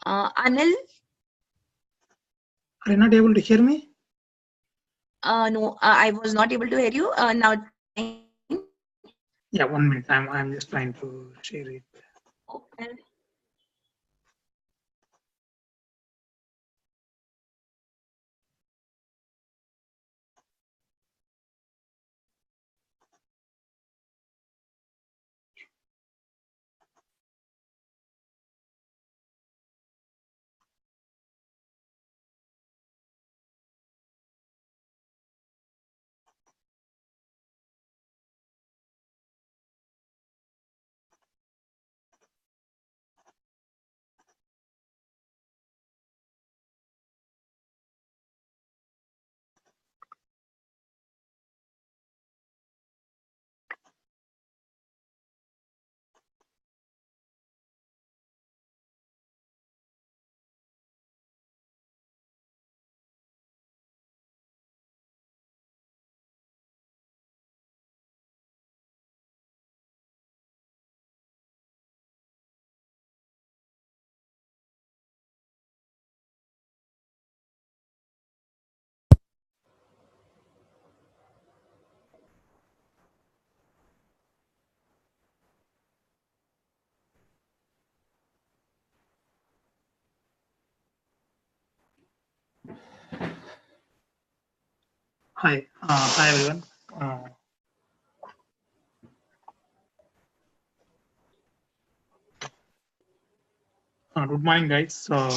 Anil? Are you not able to hear me? No, I was not able to hear you. Now it's fine. Yeah, 1 minute. I'm just trying to share it. Okay. Hi everyone. Good morning, guys. So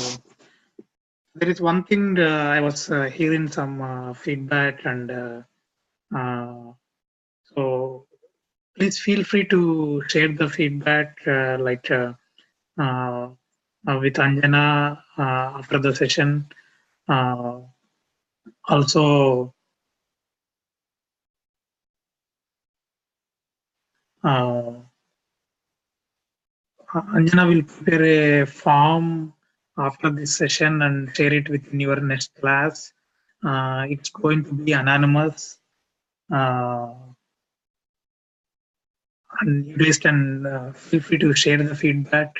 there is one thing I was hearing some feedback, and so please feel free to share the feedback, uh, with Anjana after the session. Uh, also, uh, Anjana will prepare a form after this session and share it within your next class. It's going to be anonymous, uh, and you guys can feel free to share the feedback.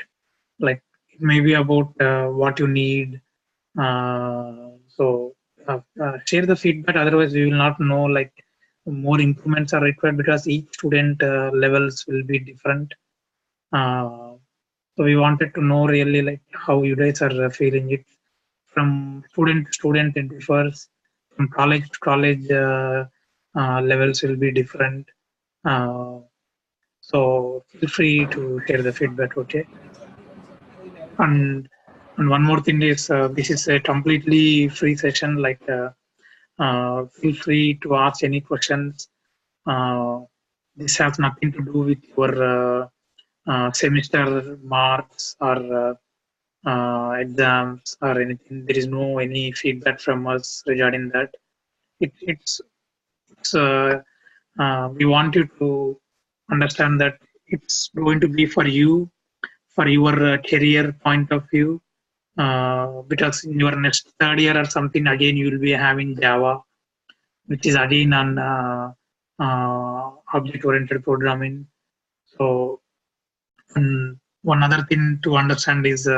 Like it may be about what you need. So share the feedback. Otherwise, we will not know like more improvements are required because each student levels will be different. Uh, So we wanted to know really like how you guys are feeling it. From student to student, it differs. From college to college, levels will be different. Uh, so feel free to share the feedback, okay? And and one more thing is this is a completely free session. Feel free to ask any questions. Uh, this has nothing to do with your semester marks or exams or anything. There is no any feedback from us regarding that. It's we want you to understand that it's going to be for you, for your career point of view. Because in your next third year or something, again you will be having Java, which is again an object-oriented programming. So one other thing to understand is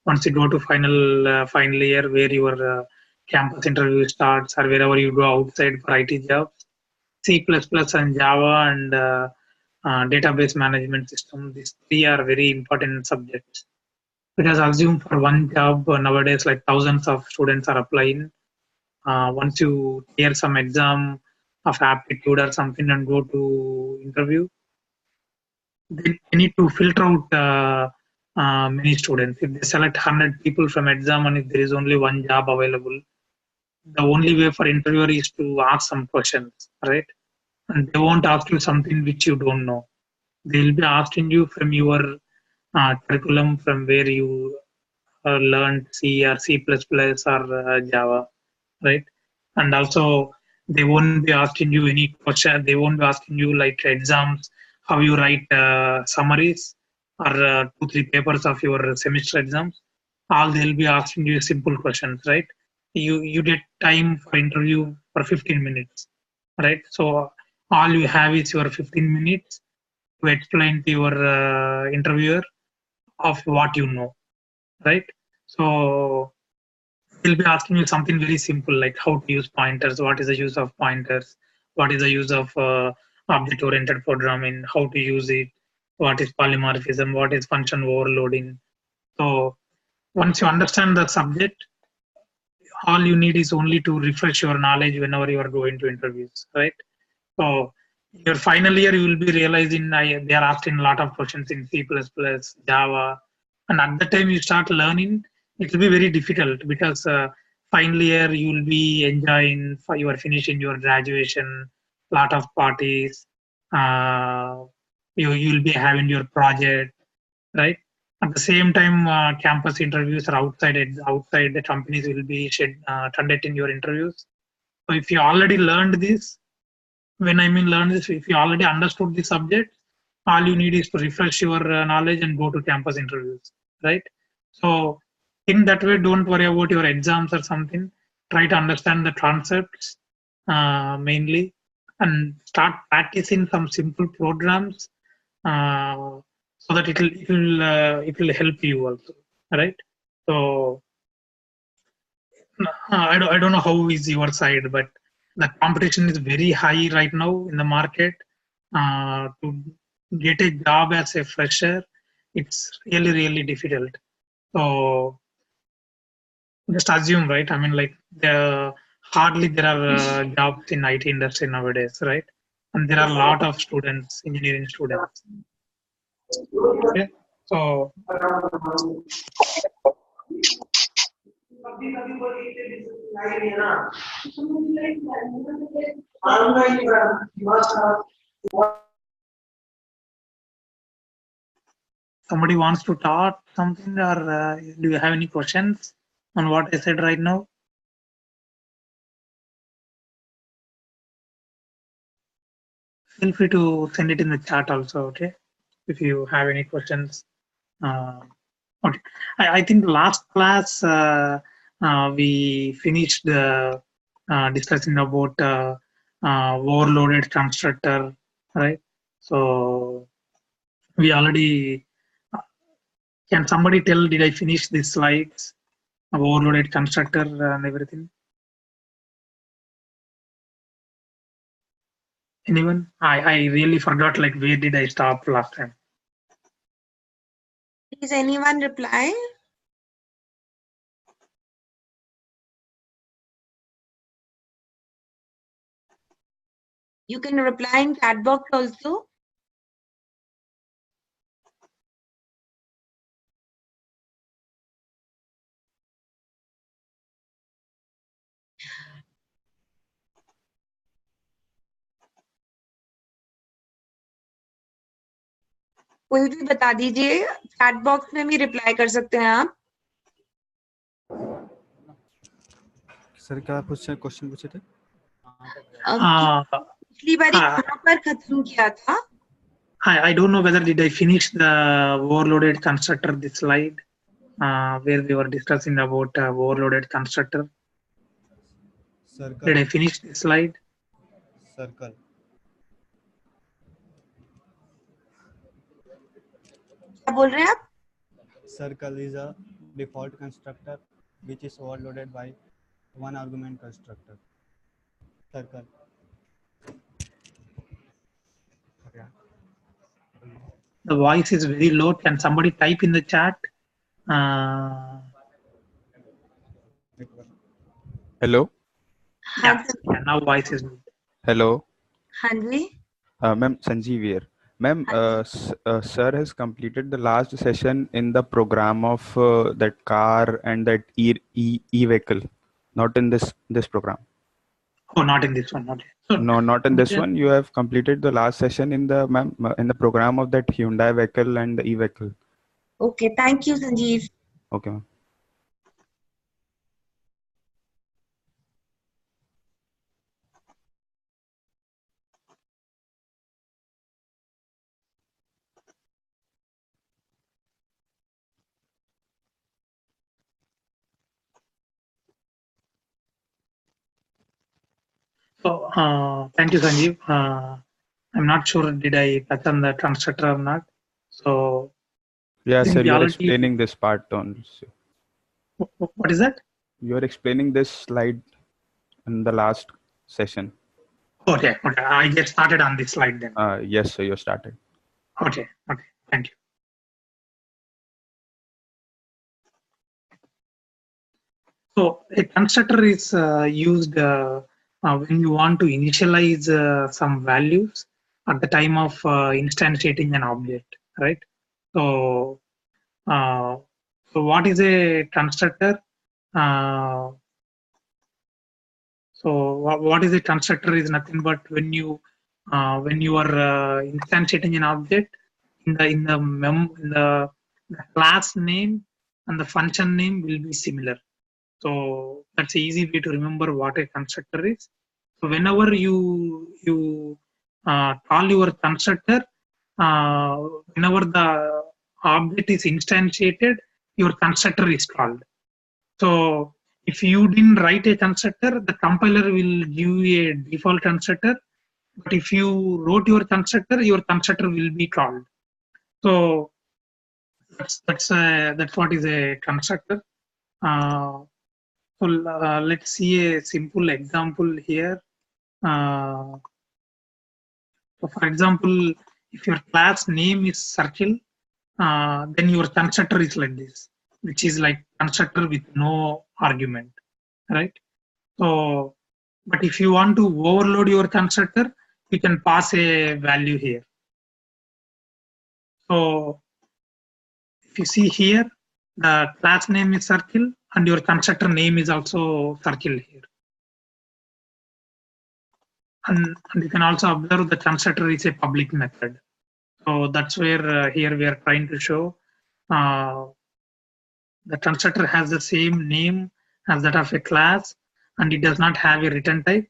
once you go to final year where your campus interview starts or wherever you go outside for IT jobs, C++ and Java and database management system, these three are very important subjects. Because assume for one job nowadays like thousands of students are applying. Once you clear some exam of aptitude or something and go to interview, they need to filter out many students. If they select 100 people from exam and if there is only one job available, the only way for interviewer is to ask some questions, right? And they won't ask you something which you don't know. They will be asking you from your curriculum, from where you learned C or C++ or Java, right? And also, they won't be asking you any question. They won't be asking you like exams, how you write summaries or 2 3 papers of your semester exams. All they'll be asking you simple questions, right? You get time for interview for 15 minutes, right? So all you have is your 15 minutes to explain to your interviewer of what you know, right? So they'll be asking you something very simple like how to use pointers, what is the use of pointers, what is the use of object-oriented programming, how to use it, what is polymorphism, what is function overloading. So once you understand the subject, all you need is only to refresh your knowledge whenever you are going to interviews, right? So your final year, you will be realizing they are asking a lot of questions in C++, Java, and at the time you start learning, it will be very difficult because final year you will be enjoying, you are finishing your graduation, lot of parties, uh, you will be having your project, right? At the same time, campus interviews are outside the companies will be conducting your interviews. So if you already learned this, when I mean learn this, if you already understood the subject, all you need is to refresh your knowledge and go to campus interviews, right? So in that way, don't worry about your exams or something. Try to understand the concepts mainly, and start practicing some simple programs so that it will help you also, right? So I don't know how is your side, but the competition is very high right now in the market. To get a job as a fresher, it's really, really difficult. So just assume, right? I mean, like hardly there are jobs in IT industry nowadays, right? And there are a lot of students, engineering students. Okay, so somebody wants to talk something, or do you have any questions on what I said right now? Feel free to send it in the chat also, okay? If you have any questions. Uh, okay, I think last class we finished discussing about overloaded constructor, right? So we already. Can somebody tell? Did I finish these slides of overloaded constructor and everything? Anyone? I really forgot. Like where did I stop last time? Is anyone reply? You can reply in chat box also. कोई भी बता दीजिए, chat box में भी reply कर सकते हैं आप. सर क्या क्वेश्चन पूछे थे? पिछली बार कहाँ पर खत्म किया था? I don't know whether did I finish the overloaded constructor this slide where we were discussing about overloaded constructor. Circle. Did I finish the slide? Circle. क्या बोल रहे हैं आप? Circle is a default constructor which is overloaded by one argument constructor. Circle. The voice is very low. Can somebody type in the chat? Hello. Yeah, now voice is good. Hello. हाँ जी. Ma'am, Sanjeev here. Ma'am, sir has completed the last session in the program of that car and that e-vehicle, not in this program. Oh, not in this one. Okay. So, no, not in this one. You have completed the last session in the program of that Hyundai vehicle and the e-vehicle. Okay, thank you, Sanjeev. Okay, ma'am. So, thank you, Sanjeev. I'm not sure did I touch on the constructor or not. So, yeah, sir, you're explaining this part only. What is that? You are explaining this slide in the last session. Okay, I get started on this slide then. Yes, so you started. Okay, thank you. So a constructor is used when you want to initialize some values at the time of instantiating an object, right? So, so what is a constructor? What is a constructor is nothing but when you are instantiating an object in the class name and the function name will be similar. So that's an easy way to remember what a constructor is. So whenever you call your constructor, uh, whenever the object is instantiated, your constructor is called. So if you didn't write a constructor, the compiler will give you a default constructor. But if you wrote your constructor will be called. So that's what is a constructor. So let's see a simple example here. So for example, if your class name is circle, then your constructor is like this, which is like constructor with no argument, right? So, but if you want to overload your constructor, you can pass a value here. So if you see here, the class name is circle and your constructor name is also circle here. And you can also observe the constructor is a public method. So that's where here we are trying to show the constructor has the same name as that of a class and it does not have a return type,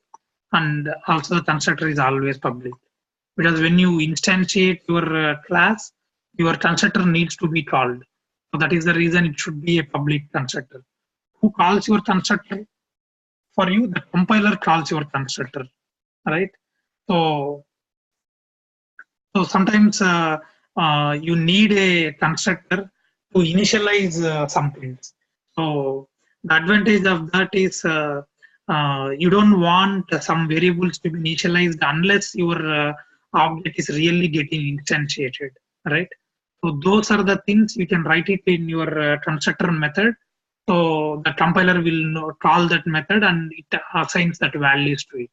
and also the constructor is always public, because when you instantiate your class, your constructor needs to be called. So that is the reason it should be a public constructor. Who calls your constructor for you? The compiler calls your constructor, right? So sometimes you need a constructor to initialize something. So the advantage of that is you don't want some variables to be initialized unless your object is really getting instantiated, right? So those are the things you can write it in your constructor method. So the compiler will call that method and it assigns that values to it,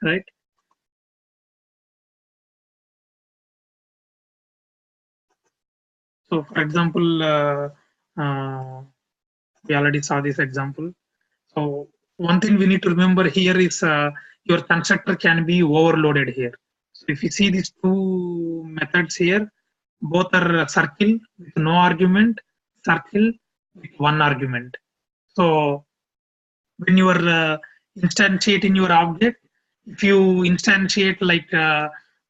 right? So for example, we already saw this example. So one thing we need to remember here is your constructor can be overloaded here. So if you see these two methods here, both are circle with no argument, circle with one argument. So when you are instantiating your object, if you instantiate like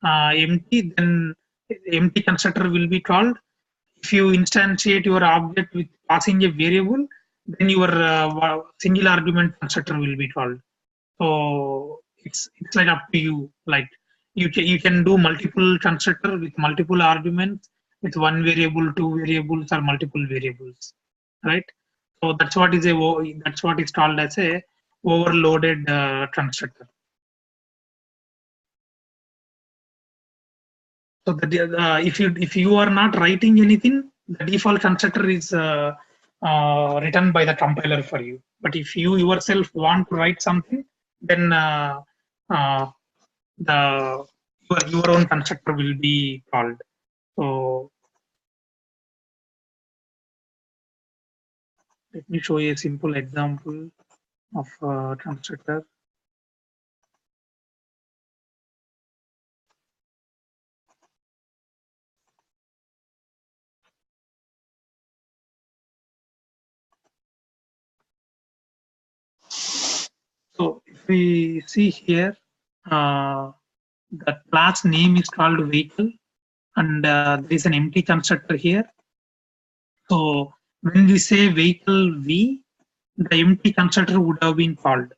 empty, then empty constructor will be called. If you instantiate your object with passing a variable, then your single argument constructor will be called. So it's like up to you. Like you can do multiple constructor with multiple arguments with one variable, two variables, or multiple variables, right? So that's what is called as a overloaded constructor. So if you are not writing anything, the default constructor is written by the compiler for you. But if you yourself want to write something, then your own constructor will be called. So let me show you a simple example of constructor. So if we see here, the class name is called vehicle, and there is an empty constructor here. So when we say vehicle V, the empty constructor would have been called,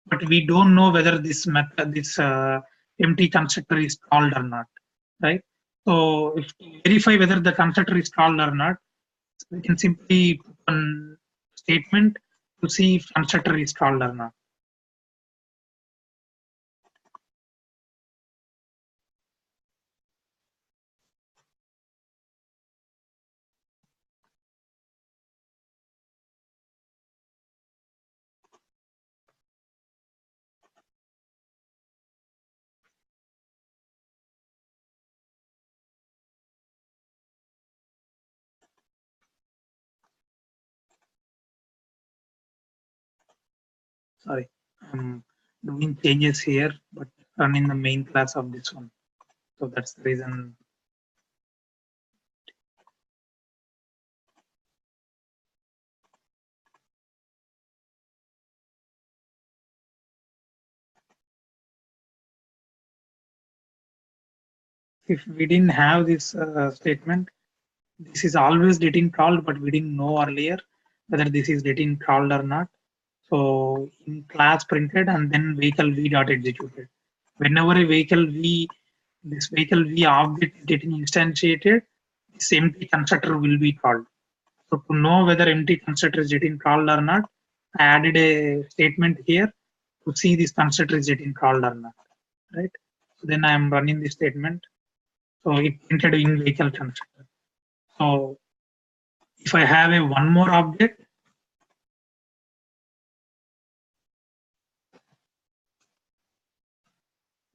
but we don't know whether this empty constructor is called or not, right? So if to verify whether the constructor is called or not, we can simply put one statement to see if constructor is called or not. Sorry, I'm doing changes here, but running the main class of this one. So that's the reason. If we didn't have this statement, this is always getting called, but we didn't know earlier whether this is getting called or not. So in class printed and then vehicle v dot executed. Whenever a vehicle v, this vehicle v object is getting instantiated, this empty constructor will be called. So to know whether empty constructor is getting called or not, I added a statement here to see this constructor is getting called or not, right? So then I am running this statement. So it printed in vehicle constructor. So if I have a one more object,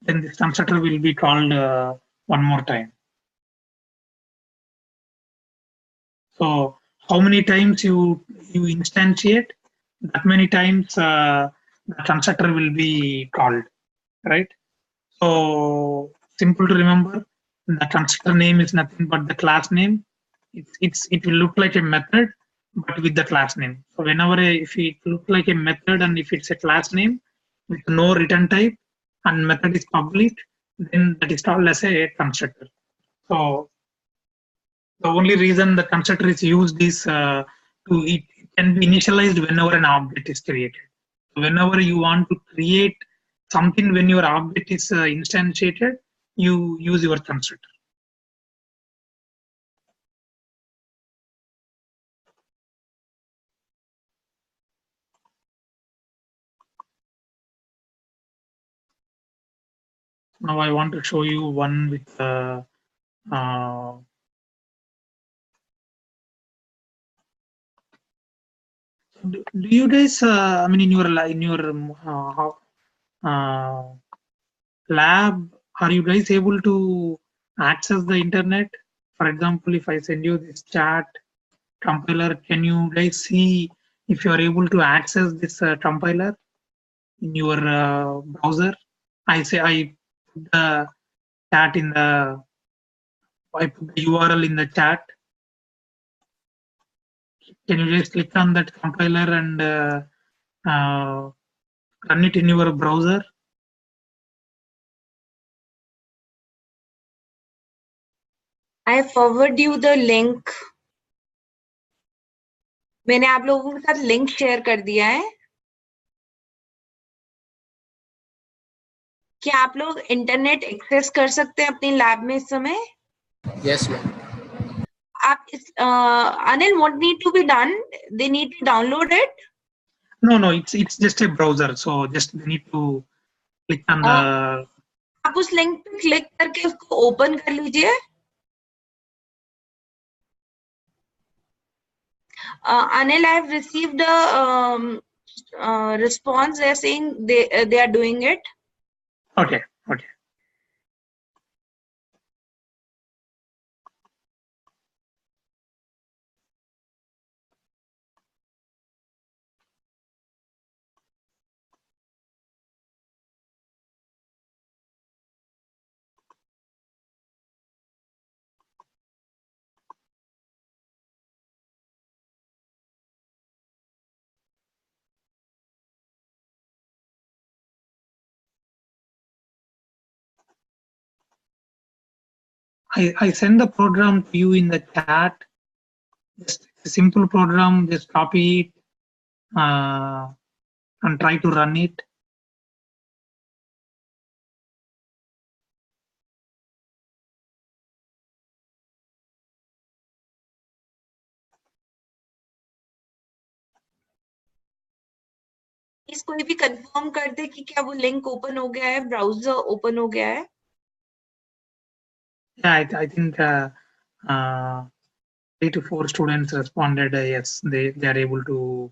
then this constructor will be called one more time. So how many times you instantiate, that many times the constructor will be called, right? So simple to remember. The constructor name is nothing but the class name. It will look like a method, but with the class name. So whenever if it look like a method and if it's a class name with no return type and method is public, then that is called as a constructor. So the only reason the constructor is used is to it can be initialized whenever an object is created. So whenever you want to create something when your object is instantiated, you use your constructor. Now I want to show you one with uh, do you guys I mean in your lab, are you guys able to access the internet? For example, if I send you this chat compiler, can you guys see if you are able to access this compiler in your browser? I put the chat in the I put the URL in the chat. Can you just click on that compiler and run it in your browser? I forward you the link. मैंने आप लोगों के साथ link share कर दिया है. क्या आप लोग इंटरनेट एक्सेस कर सकते हैं अपनी लैब में इस समय? Yes, ma'am. आप इस Anil, what need to be done? They need to download it. No, it's just a browser. So just they need to click on the. आप उस लिंक पे क्लिक करके उसको ओपन कर लीजिए. Anil, I have received a response. They are saying they are doing it. Okay. I send the program to you in the chat. Just a simple program, just copy it and try to run it. Please कोई भी confirm कर दे कि क्या वो link open हो गया है, browser open हो गया है. Yeah, I think 3 to 4 students responded. Yes, they are able to.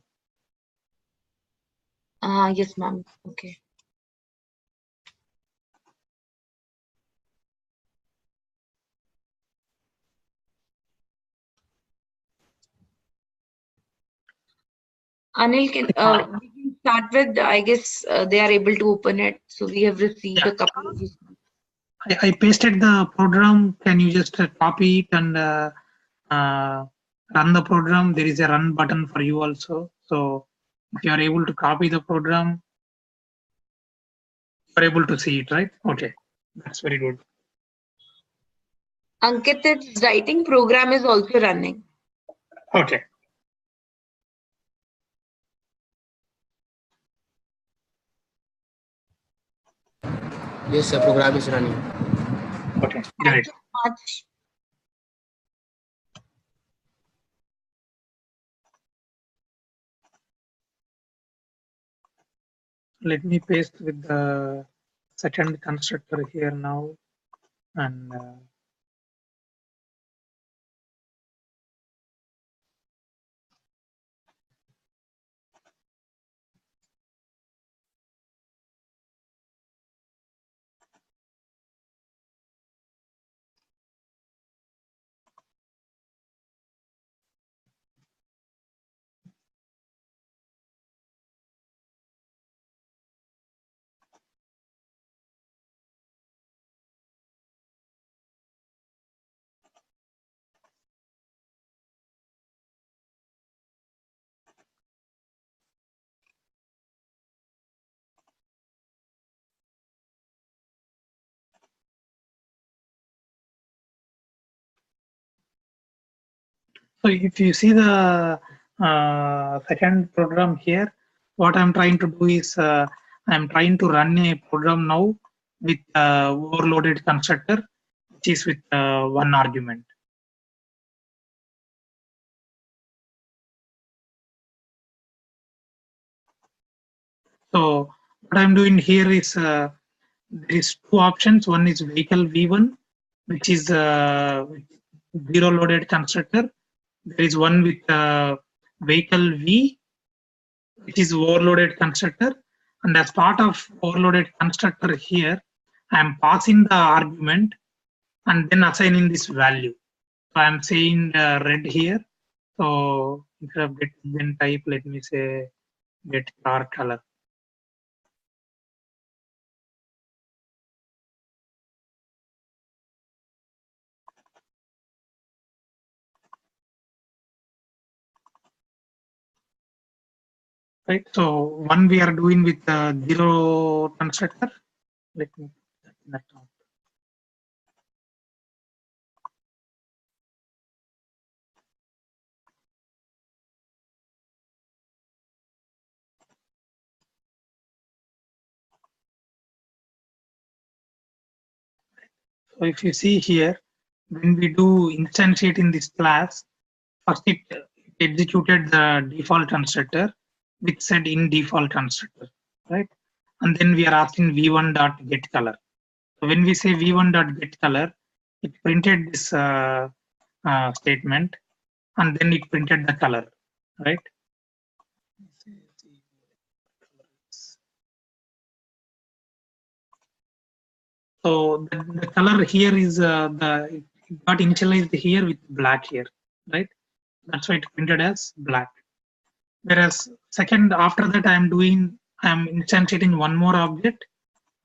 Yes ma'am. Okay. Anil, we can start with, I guess they are able to open it. So we have received a couple of responses. I pasted the program. Can you just copy it and run the program? There is a run button for you also. So if you are able to copy the program, you are able to see it, right? Okay, that's very good. Ankit's writing program is also running. Okay. Yes, the program is running. Okay, Thank great. you so much. Let me paste with the second constructor here now, and so if you see the second program here, what I'm trying to do is I'm trying to run a program now with overloaded constructor, which is with one argument. So what I'm doing here is there is two options. One is vehicle V1, which is zero loaded constructor. There is one with vehicle V, which is overloaded constructor. And as part of overloaded constructor here, I am passing the argument and then assigning this value. So I'm saying red here. So instead of get then type, let me say get car color. Right. So one we are doing with zero constructor. Let me put that down. So if you see here, when we do instantiate in this class, first it executed the default constructor, which said in default constructor, right? And then we are asking v1 dot get color. So when we say v1 dot get color, it printed this statement, and then it printed the color, right? So the color here is it got initialized here with black here, right? That's why it printed as black. Whereas second, after that, I'm instantiating one more object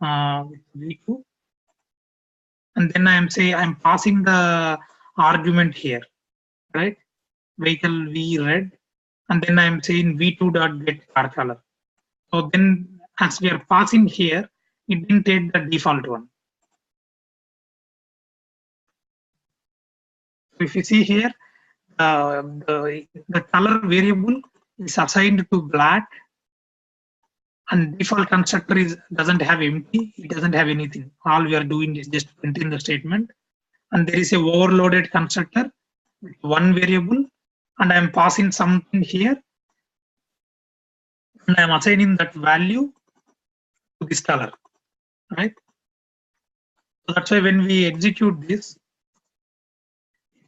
with v2, and then I'm passing the argument here, right? Vehicle v red, and then I'm saying v2 dot get car color. So then, as we are passing here, it didn't take the default one. So if you see here, the color variable is assigned to black, and default constructor doesn't have empty, it doesn't have anything. All we are doing is just printing the statement, and there is a overloaded constructor with one variable, and I'm passing something here and I am assigning that value to this color, right? So that's why when we execute this,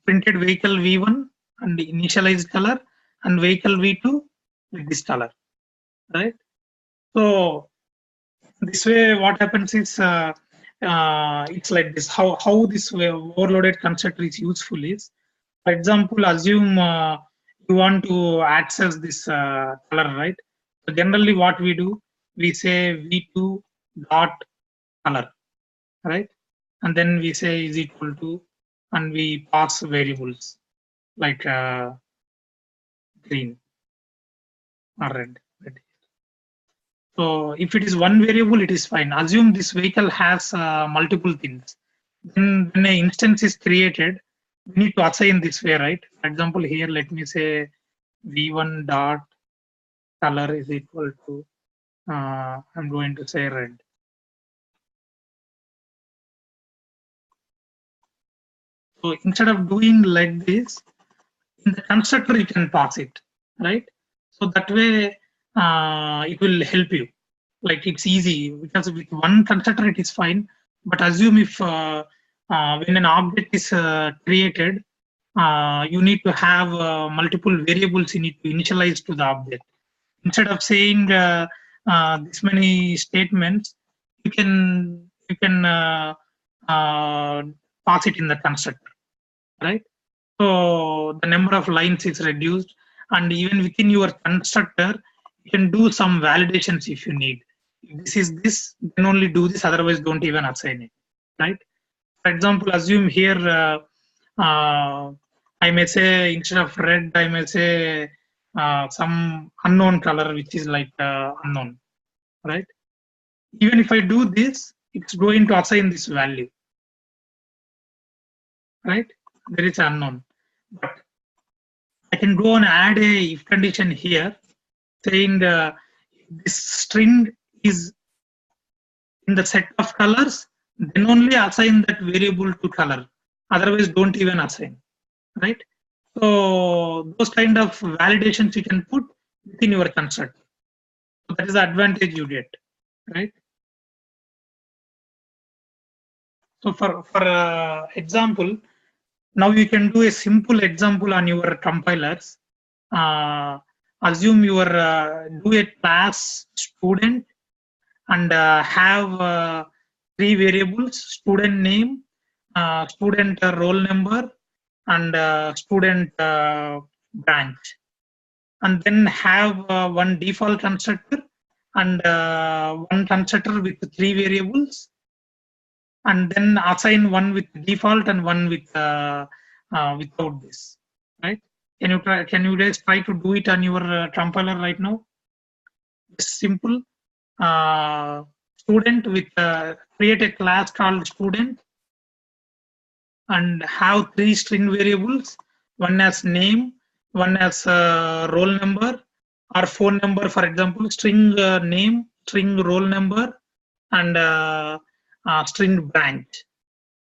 printed vehicle V1 and the initialized color and vehicle V2 with this color, right? So this way what happens is it's like this. How this way overloaded constructor is useful is, for example, assume you want to access this color, right? So generally what we do, we say v2 dot color, right? And then we say is equal to, and we pass variables like green or red. So if it is one variable, it is fine. Assume this vehicle has multiple things. Then when an instance is created, we need to assign this way, right? For example, here let me say v1 dot color is equal to I'm going to say red. So instead of doing like this, in the constructor you can pass it, right? So that way it will help you. Like it's easy because with one constructor it is fine. But assume if when an object is created, you need to have multiple variables you need to initialize to the object. Instead of saying this many statements, you can pass it in the constructor, right? So the number of lines is reduced, and even within your constructor, you can do some validations if you need. If this is this, then only do this. Otherwise, don't even assign it, right? For example, assume here I may say instead of red, I may say some unknown color, which is like unknown, right? Even if I do this, it's going to assign this value, right? There is unknown, but I can go and add a if condition here, saying this string is in the set of colors, then only assign that variable to color. Otherwise, don't even assign, right? So those kind of validations you can put within your constructor. So that is the advantage you get, right? So for example, now you can do a simple example on your compilers. Assume you are do a class student and have three variables: student name, student roll number, and student branch, and then have one default constructor and one constructor with three variables, and then assign one with default and one with without this, right? Can you guys try to do it on your compiler right now? It's simple. Student with create a class called student and have three string variables, one as name, one as roll number or phone number, for example, string name, string roll number, and string branch,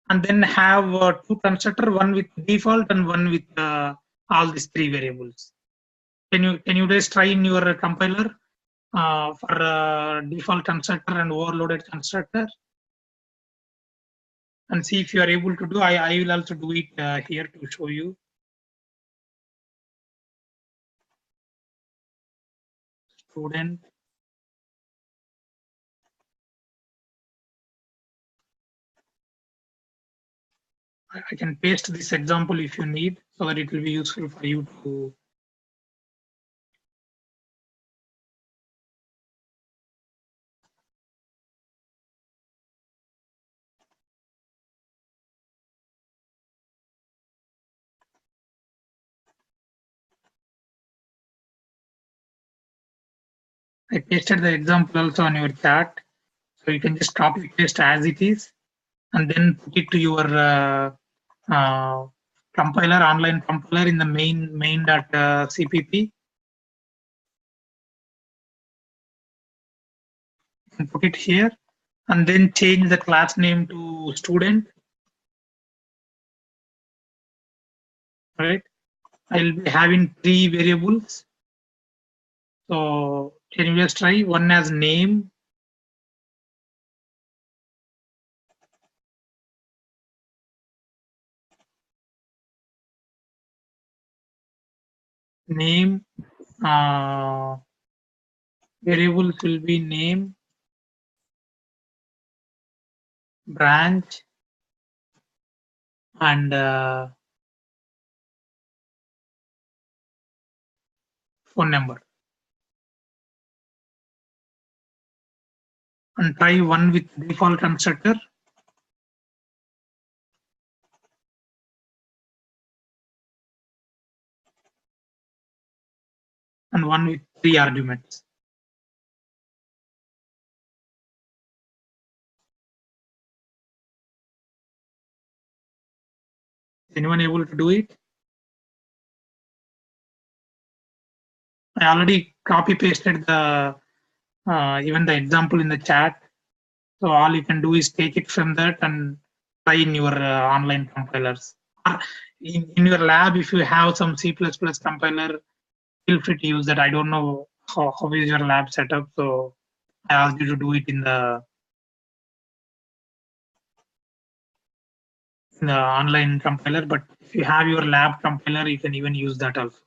and then have two constructor, one with default and one with all these three variables. Can you guys try in your compiler for default constructor and overloaded constructor, and see if you are able to do. I will also do it here to show you. Student. I can paste this example if you need, so that it will be useful for you to. I pasted the example also on your chat, so you can just copy paste as it is, and then put it to your compiler, online compiler in the main.cpp, and put it here, and then change the class name to student. Right? I'll be having three variables. So Can you just try? One as name. Name. Variables will be name, branch, and phone number. And try one with default constructor. And one with 3 arguments. Anyone able to do it? I already copy pasted the even the example in the chat. So all you can do is take it from that and try in your online compilers. Or in your lab, if you have some C++ compiler, feel free to use that. I don't know how is your lab setup, so I asked you to do it in the online compiler. But if you have your lab compiler, you can even use that also.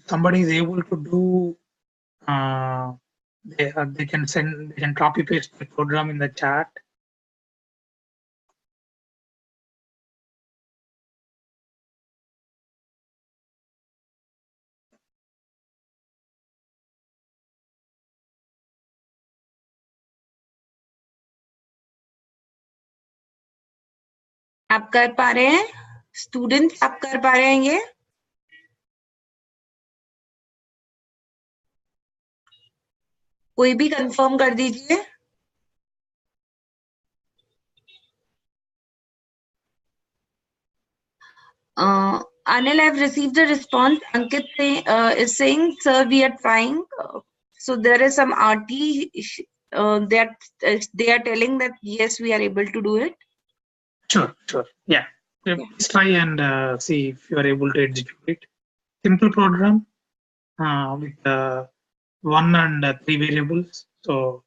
Somebody is able to do they can copy paste the program in the chat. आप कर पा रहे हैं students आप कर पा रहे हैं ये कोई भी कंफर्म कर दीजिए Anil, I've received a response. Ankit is saying, sir, we are trying. So there is some RT that they are telling that yes, we are able to do it. Sure. Yeah. Please try and see if you are able to execute it. Simple program with 1 and 3 variables. So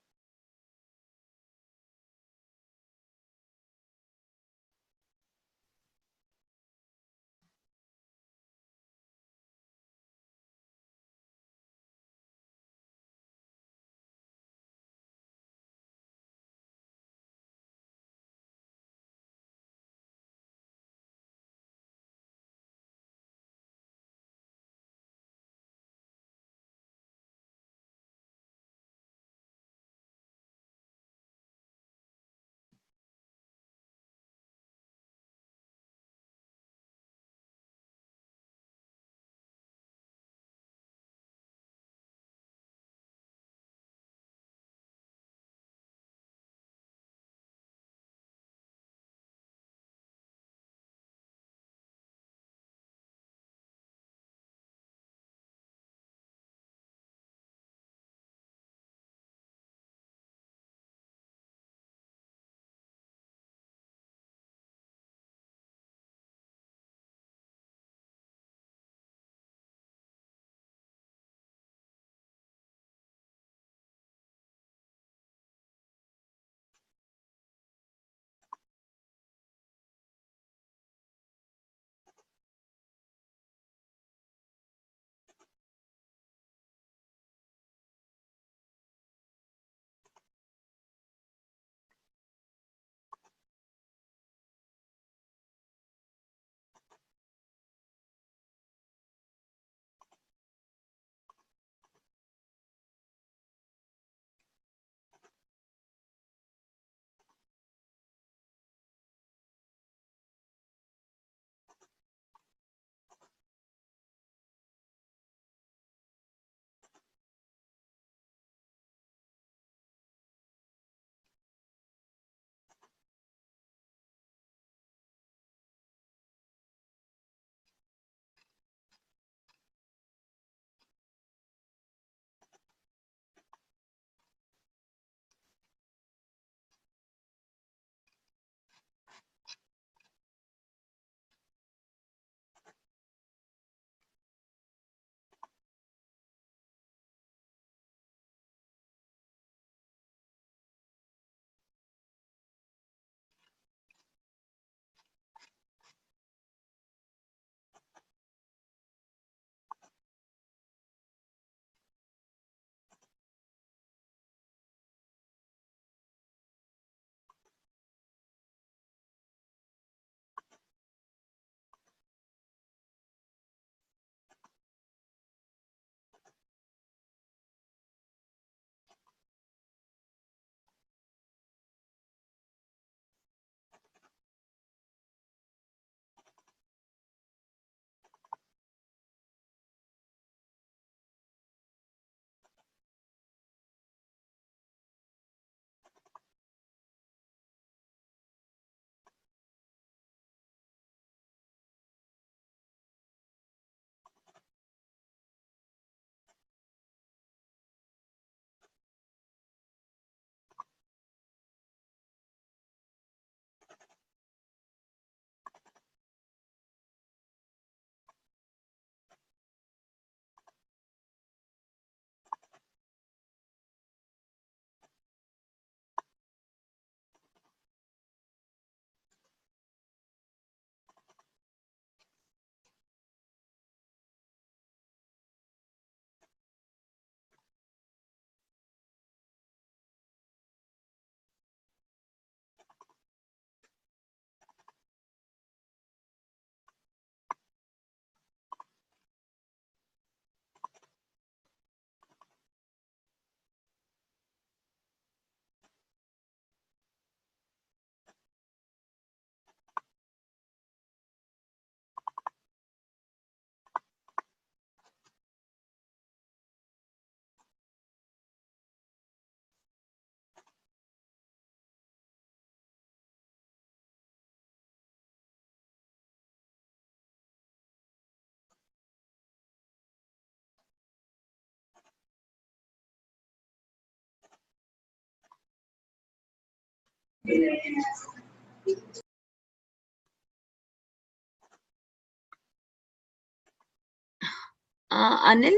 Anil?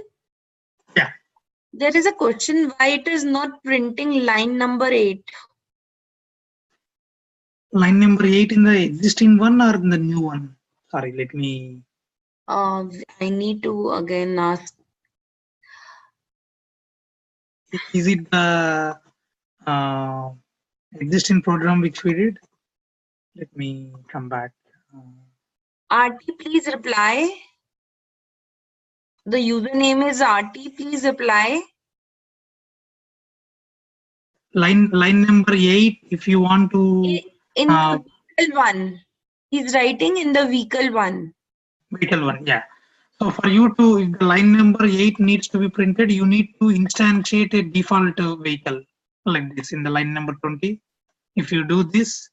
Yeah. There is a question why it is not printing line number 8. Line number 8 in the existing one or in the new one? Sorry, let me. I need to again ask. Is it the existing program which we did? Let me come back. RT, please reply. The username is RT. Please reply. Line number 8. If you want to. In the vehicle one. He's writing in the vehicle one. Vehicle one, yeah. So for you to, if the line number 8 needs to be printed, you need to instantiate a default vehicle like this in the line number 20. If you do this,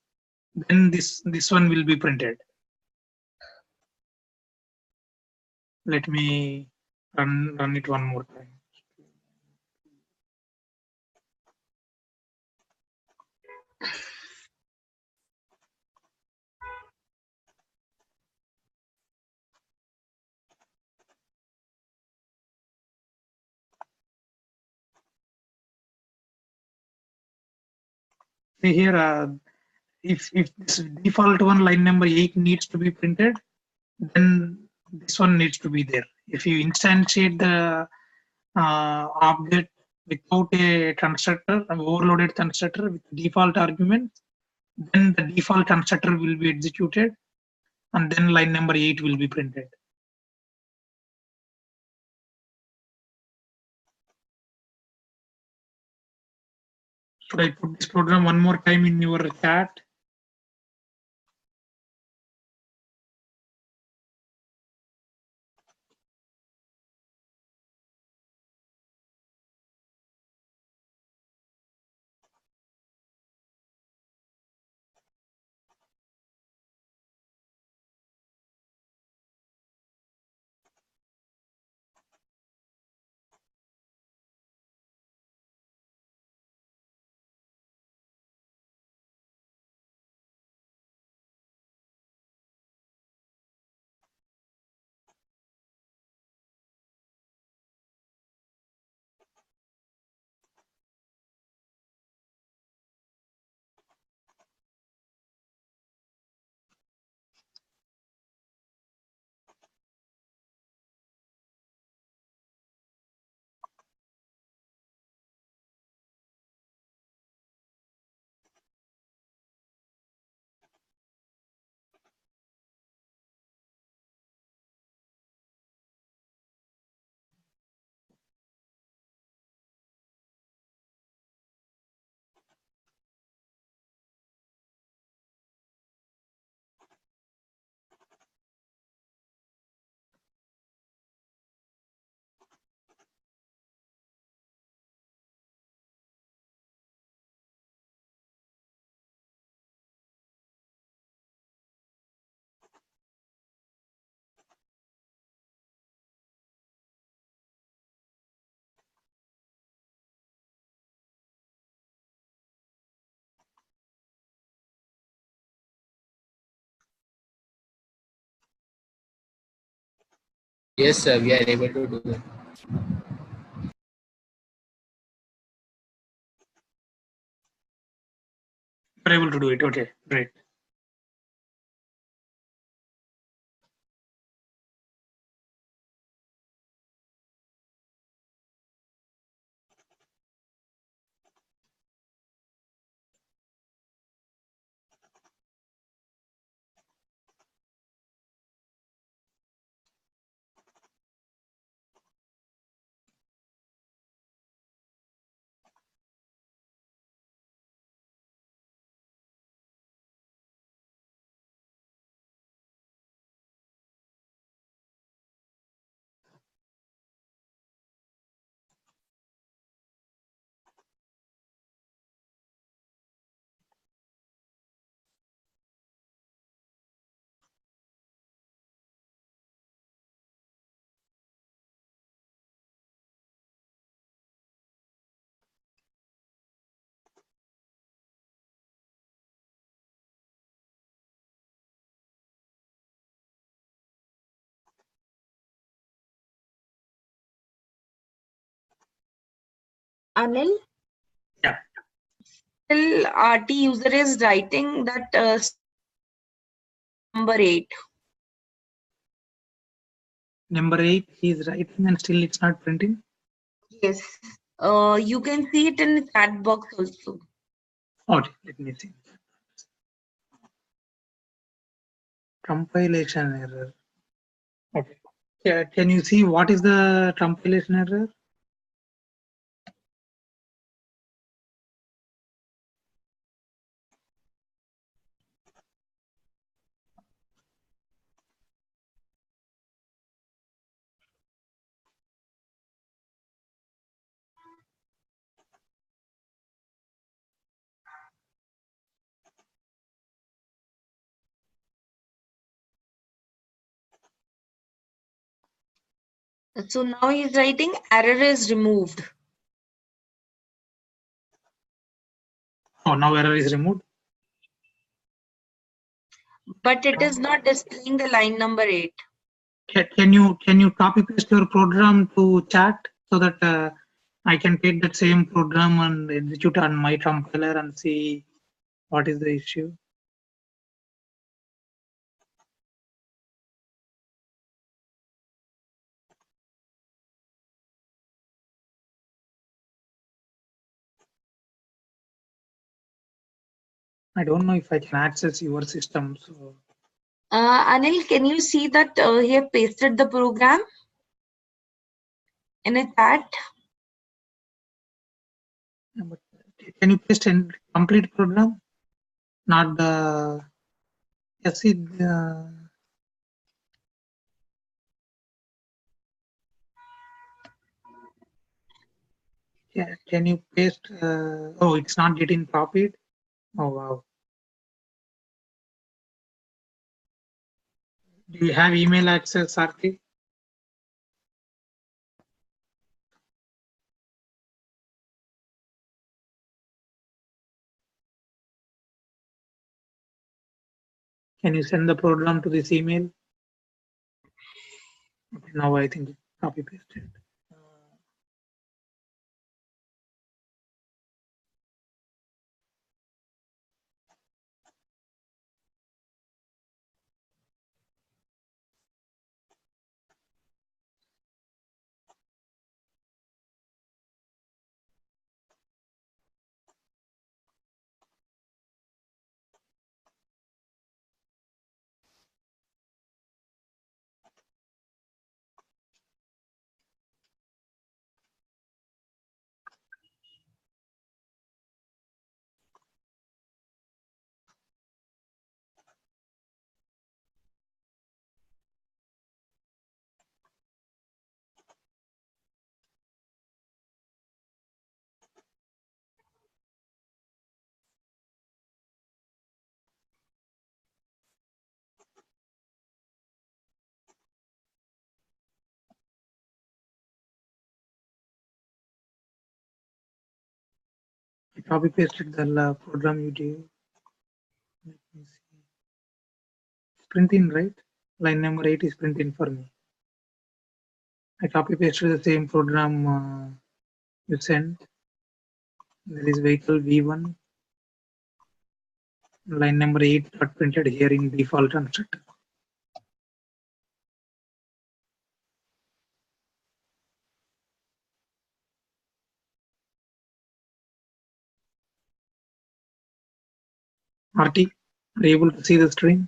then this one will be printed. Let me run it one more time. See here, if this default one line number 8 needs to be printed, then this one needs to be there. If you instantiate the object without a constructor, an overloaded constructor with default arguments, then the default constructor will be executed and then line number 8 will be printed. Should I put this program one more time in your chat? Yes, sir, we are able to do that. You're able to do it. Okay, great. Anil? Yeah. Still, RT user is writing that number 8. Number 8 is writing and still it's not printing. Yes. You can see it in the chat box also. Okay, let me see. Compilation error. Okay. Yeah, can you see what is the compilation error? So now he's writing error is removed. Oh, now error is removed. But it is not displaying the line number 8. Can you copy paste your program to chat so that I can take that same program and execute on my compiler and see what is the issue? I don't know if I can access your system. So Anil, can you see that he have pasted the program in a chat? but can you paste a complete program? Not the yes, yeah, can you paste? Oh, it's not getting copied. Oh wow. Do you have email access, Sarthi? Can you send the program to this email? Okay, now I think copy pasted. I copy pasted the program you did. Let me see. Printing, right? Line number 8 is printing for me. I copy pasted the same program you sent. There is vehicle V1. Line number 8 got printed here in default constructor. RT, are you able to see the string?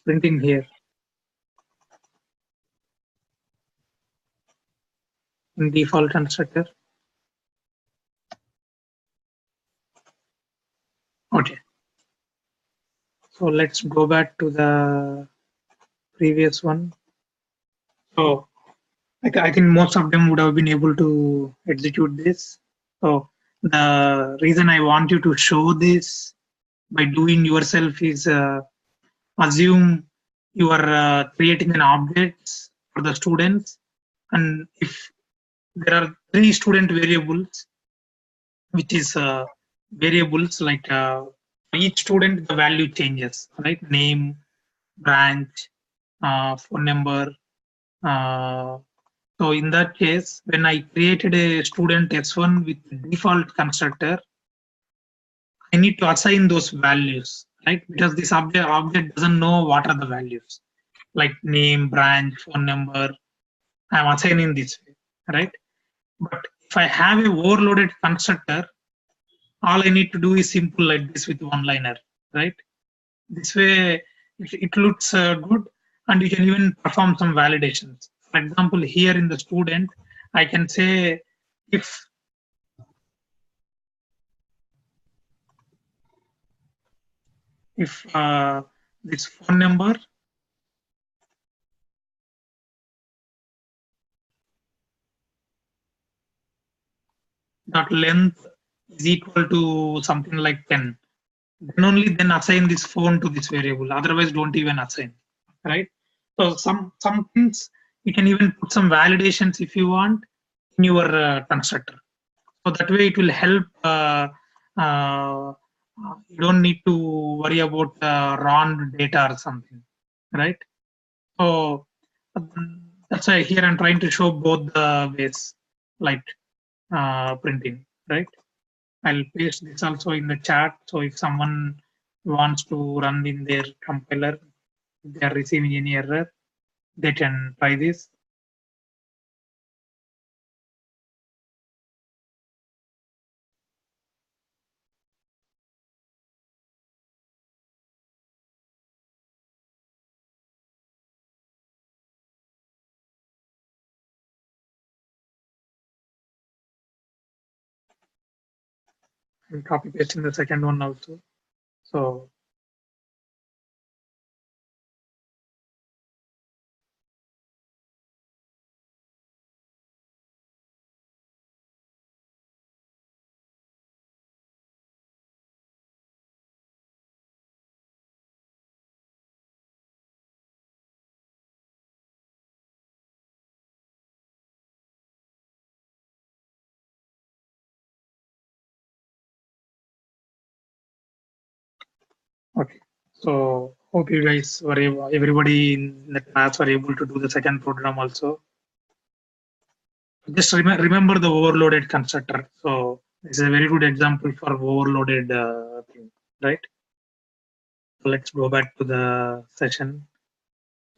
Printing here in default constructor. Okay. So let's go back to the previous one. So I think most of them would have been able to execute this. So the reason I want you to show this by doing yourself is assume you are creating an object for the students, and if there are 3 student variables, which is variables like for each student the value changes, right? Name, branch, phone number, uh, So in that case, when I created a student S1 with default constructor, I need to assign those values, right? Because this object doesn't know what are the values, like name, branch, phone number. I'm assigning this way, right? But if I have a overloaded constructor, all I need to do is simple like this with one liner, right? This way it looks good, and you can even perform some validations. For example, here in the student, I can say if this phone number dot length is equal to something like 10, then only then assign this phone to this variable, otherwise don't even assign, right? So some things you can even put some validations if you want in your constructor, so that way it will help. Uh, you don't need to worry about raw data or something, right? So that's why here I'm trying to show both the ways, like printing, right? I'll paste this also in the chat. So if someone wants to run in their compiler, if they are receiving any error, they can try this. I'll copy paste in the second one also. So okay. So hope you guys were able, everybody in the class were able to do the second program also. Just remember the overloaded constructor. So this is a very good example for overloaded thing, right? So let's go back to the session.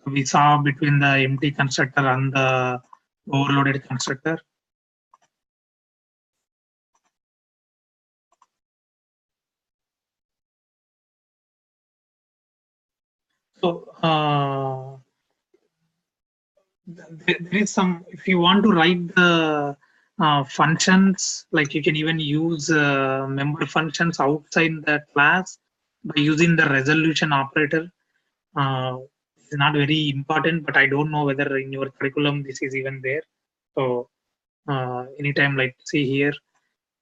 We saw between the empty constructor and the overloaded constructor. So there is some, if you want to write the functions, like you can even use member functions outside the class by using the resolution operator. It's not very important, but I don't know whether in your curriculum this is even there. So anytime, like see here,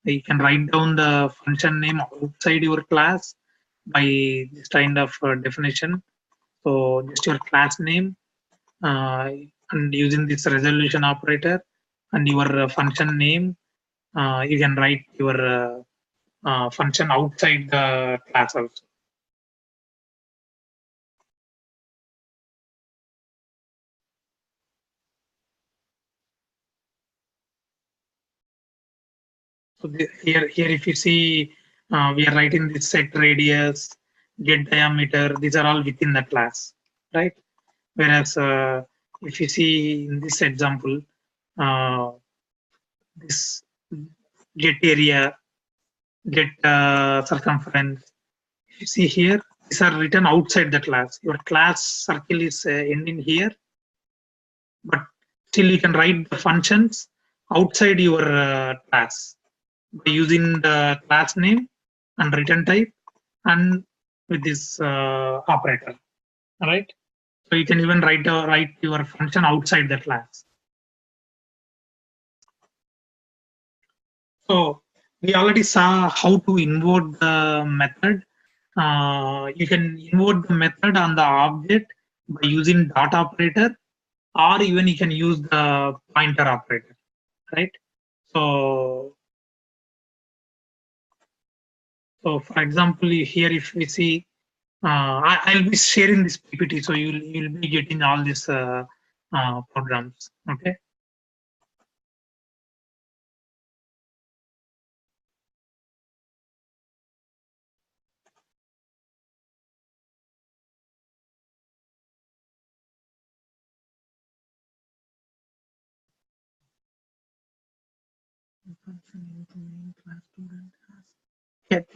you can write down the function name outside your class by this kind of definition. So just your class name and using this resolution operator and your function name, you can write your function outside the class also. So here if you see, we are writing this set radius, get diameter. These are all within the class, right? Whereas if you see in this example, this get area, get circumference. If you see here, these are written outside the class. Your class circle is ending here, but still you can write the functions outside your class by using the class name and return type and with this operator, all right? So you can even write your function outside the class. So we already saw how to invoke the method. You can invoke the method on the object by using dot operator, or even you can use the pointer operator, right? So for example, here if we see, I'll be sharing this PPT, so you'll be getting all these programs, okay?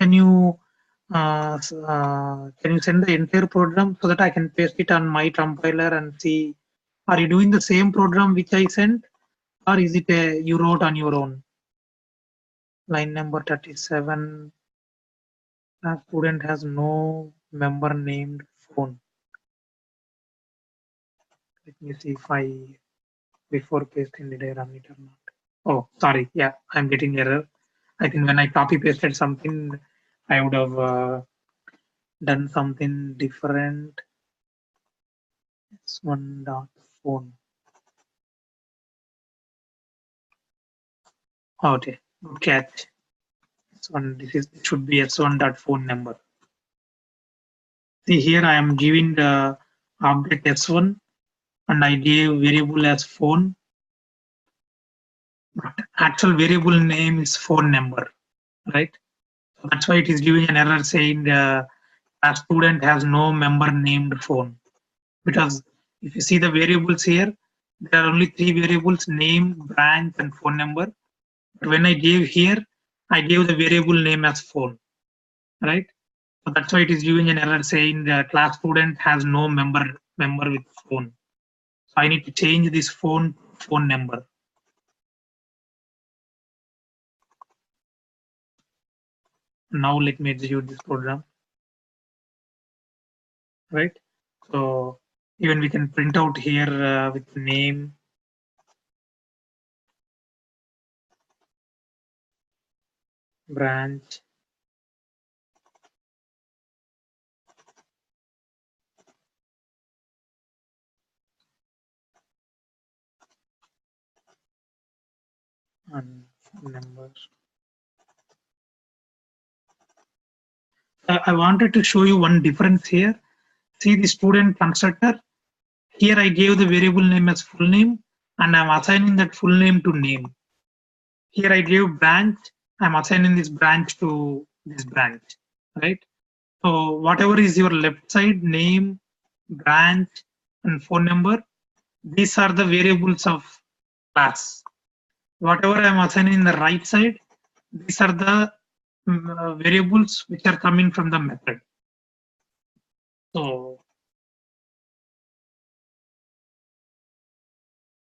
Can you send the entire program so that I can paste it on my compiler and see? Are you doing the same program which I sent, or is it you wrote on your own? Line number 37. A student has no member named phone. Let me see if I before pasting did I run it or not. Oh, sorry. Yeah, I'm getting error. I think when I copy pasted something, I would have done something different. S1 dot phone. Okay, good catch. S1. It should be S1 dot phone number. See here, I am giving the object S1, and I gave variable as phone. But actual variable name is phone number, right? So that's why it is giving an error saying a student has no member named phone. Because if you see the variables here, there are only three variables: name, branch, and phone number. But when I gave here, I gave the variable name as phone, right? So that's why it is giving an error saying the class student has no member with phone. So I need to change this phone number. Now let me execute this program, right? So even we can print out here with name, branch, and phone number. I wanted to show you one difference here. See the student constructor. Here I gave the variable name as full name, and I'm assigning that full name to name. Here I gave branch, I'm assigning this branch to this branch, right? So whatever is your left side, name, branch, and phone number, these are the variables of class. Whatever I'm assigning in the right side, these are the variables which are coming from the method. So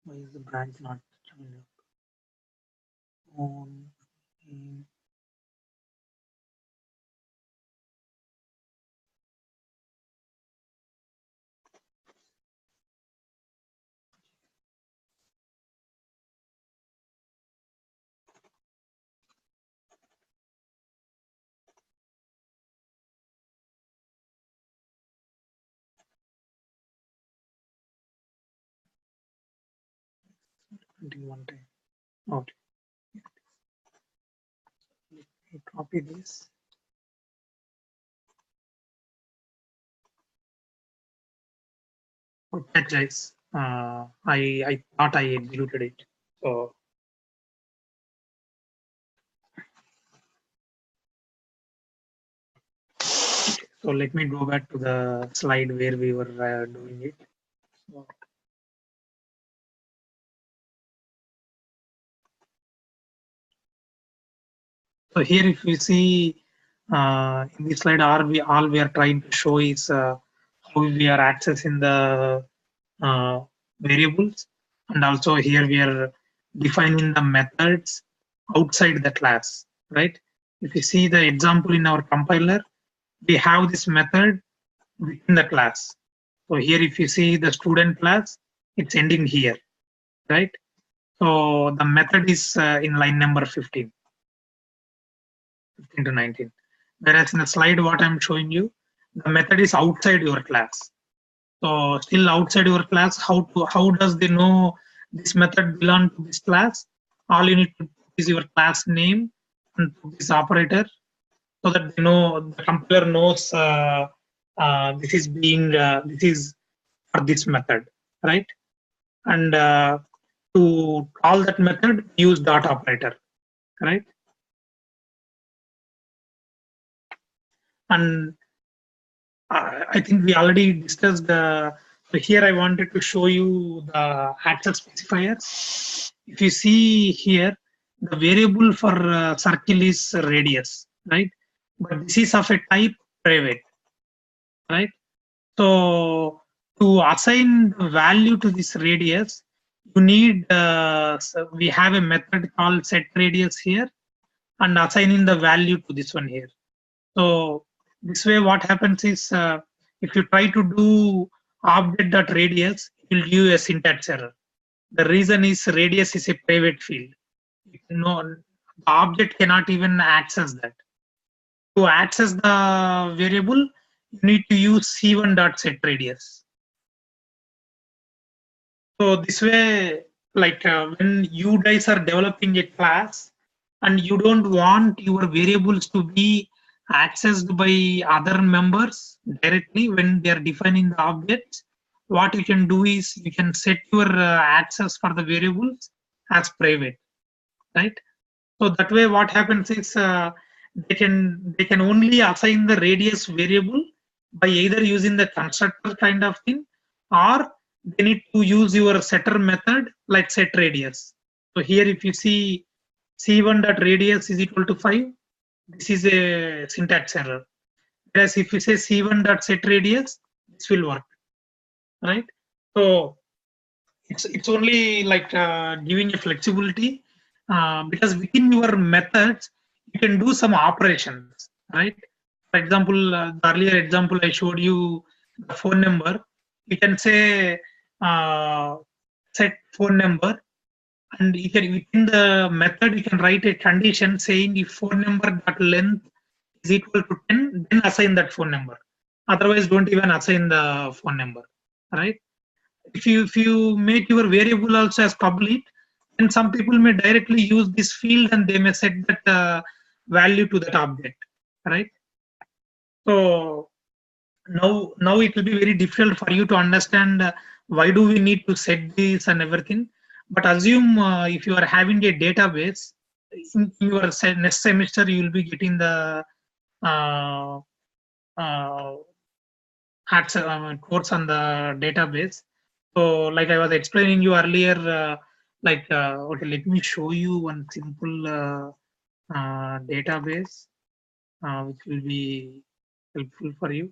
why is the branch not showing up? Phone, name. Printing one time. Okay. Let me copy this. Okay, guys. I thought I executed it. So let me go back to the slide where we were doing it. So here, if you see in this slide, all we are trying to show is how we are accessing the variables, and also here we are defining the methods outside the class, right? If you see the example in our compiler, we have this method within the class. So here, if you see the student class, it's ending here, right? So the method is in line number 15 to 19. Whereas in the slide, what I'm showing you, the method is outside your class. So still outside your class, how does they know this method belong to this class? All you need to put is your class name and put this operator, so that they know, the compiler knows this is for this method, right? And to call that method, use dot operator, right? And I think we already discussed the. So here I wanted to show you the access specifier. If you see here, the variable for circle is radius, right? But this is of a type private, right? So to assign the value to this radius, you need, so we have a method called set radius here and assigning the value to this one here. So this way what happens is, if you try to do object.radius, it will give you a syntax error. The reason is radius is a private field. No, the object cannot even access that. To access the variable, you need to use c1.setRadius. So this way, like when you guys are developing a class and you don't want your variables to be accessed by other members directly when they are defining the objects, what you can do is you can set your access for the variables as private, right? So that way what happens is, they can only assign the radius variable by either using the constructor kind of thing, or they need to use your setter method like set radius. So here if you see c1.radius is equal to 5, this is a syntax error. Whereas if you say c1.setRadius, this will work, right? So it's only like giving a flexibility, because within your methods you can do some operations, right? For example, the earlier example I showed you, the phone number, you can say set phone number, and you can, within the method you can write a condition saying if phone number dot length is equal to 10, then assign that phone number. Otherwise don't even assign the phone number, right? If you make your variable also as public, then some people may directly use this field and they may set that value to that object, right? So now it will be very difficult for you to understand why do we need to set this and everything. But assume if you are having a database, in your next semester you will be getting the course on the database. So like I was explaining you earlier, okay, let me show you one simple database which will be helpful for you.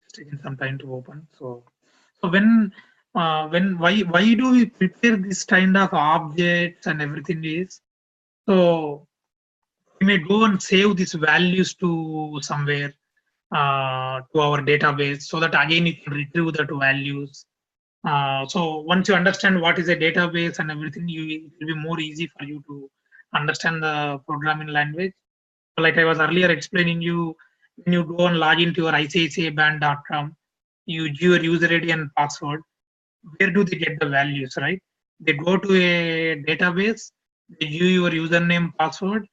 It's taking some time to open. So when why do we prepare this kind of objects and everything is, so we may go and save these values to somewhere, to our database, so that again you can retrieve that values. So once you understand what is a database and everything, it will be more easy for you to understand the programming language. Like I was earlier explaining you, when you go and log into your ICICIbank.com, you give your user ID and password. Where do they get the values, right? They go to a database, they give your username, password,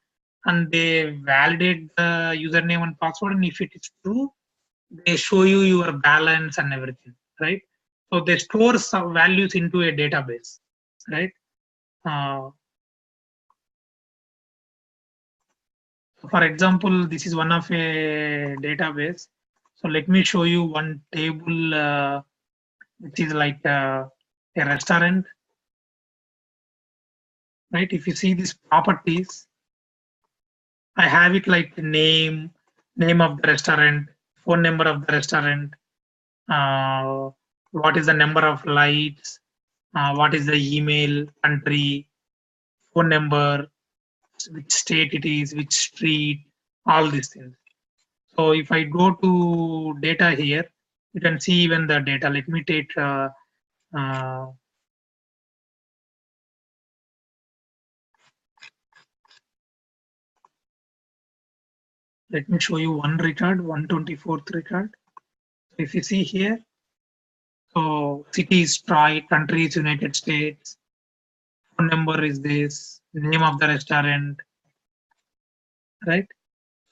and they validate the username and password. And if it is true, they show you your balance and everything, right? So they store some values into a database, right? For example, this is one of a database. So let me show you one table which is like a restaurant, right? If you see these properties, I have it like name of the restaurant, phone number of the restaurant, what is the number of lights, what is the email, country, phone number, which state it is, which street, all these things. So if I go to data here, you can see even the data. Let me take let me show you one record, 124th record. So if you see here, so city is Troy, country is United States, phone number is this, name of the restaurant, right?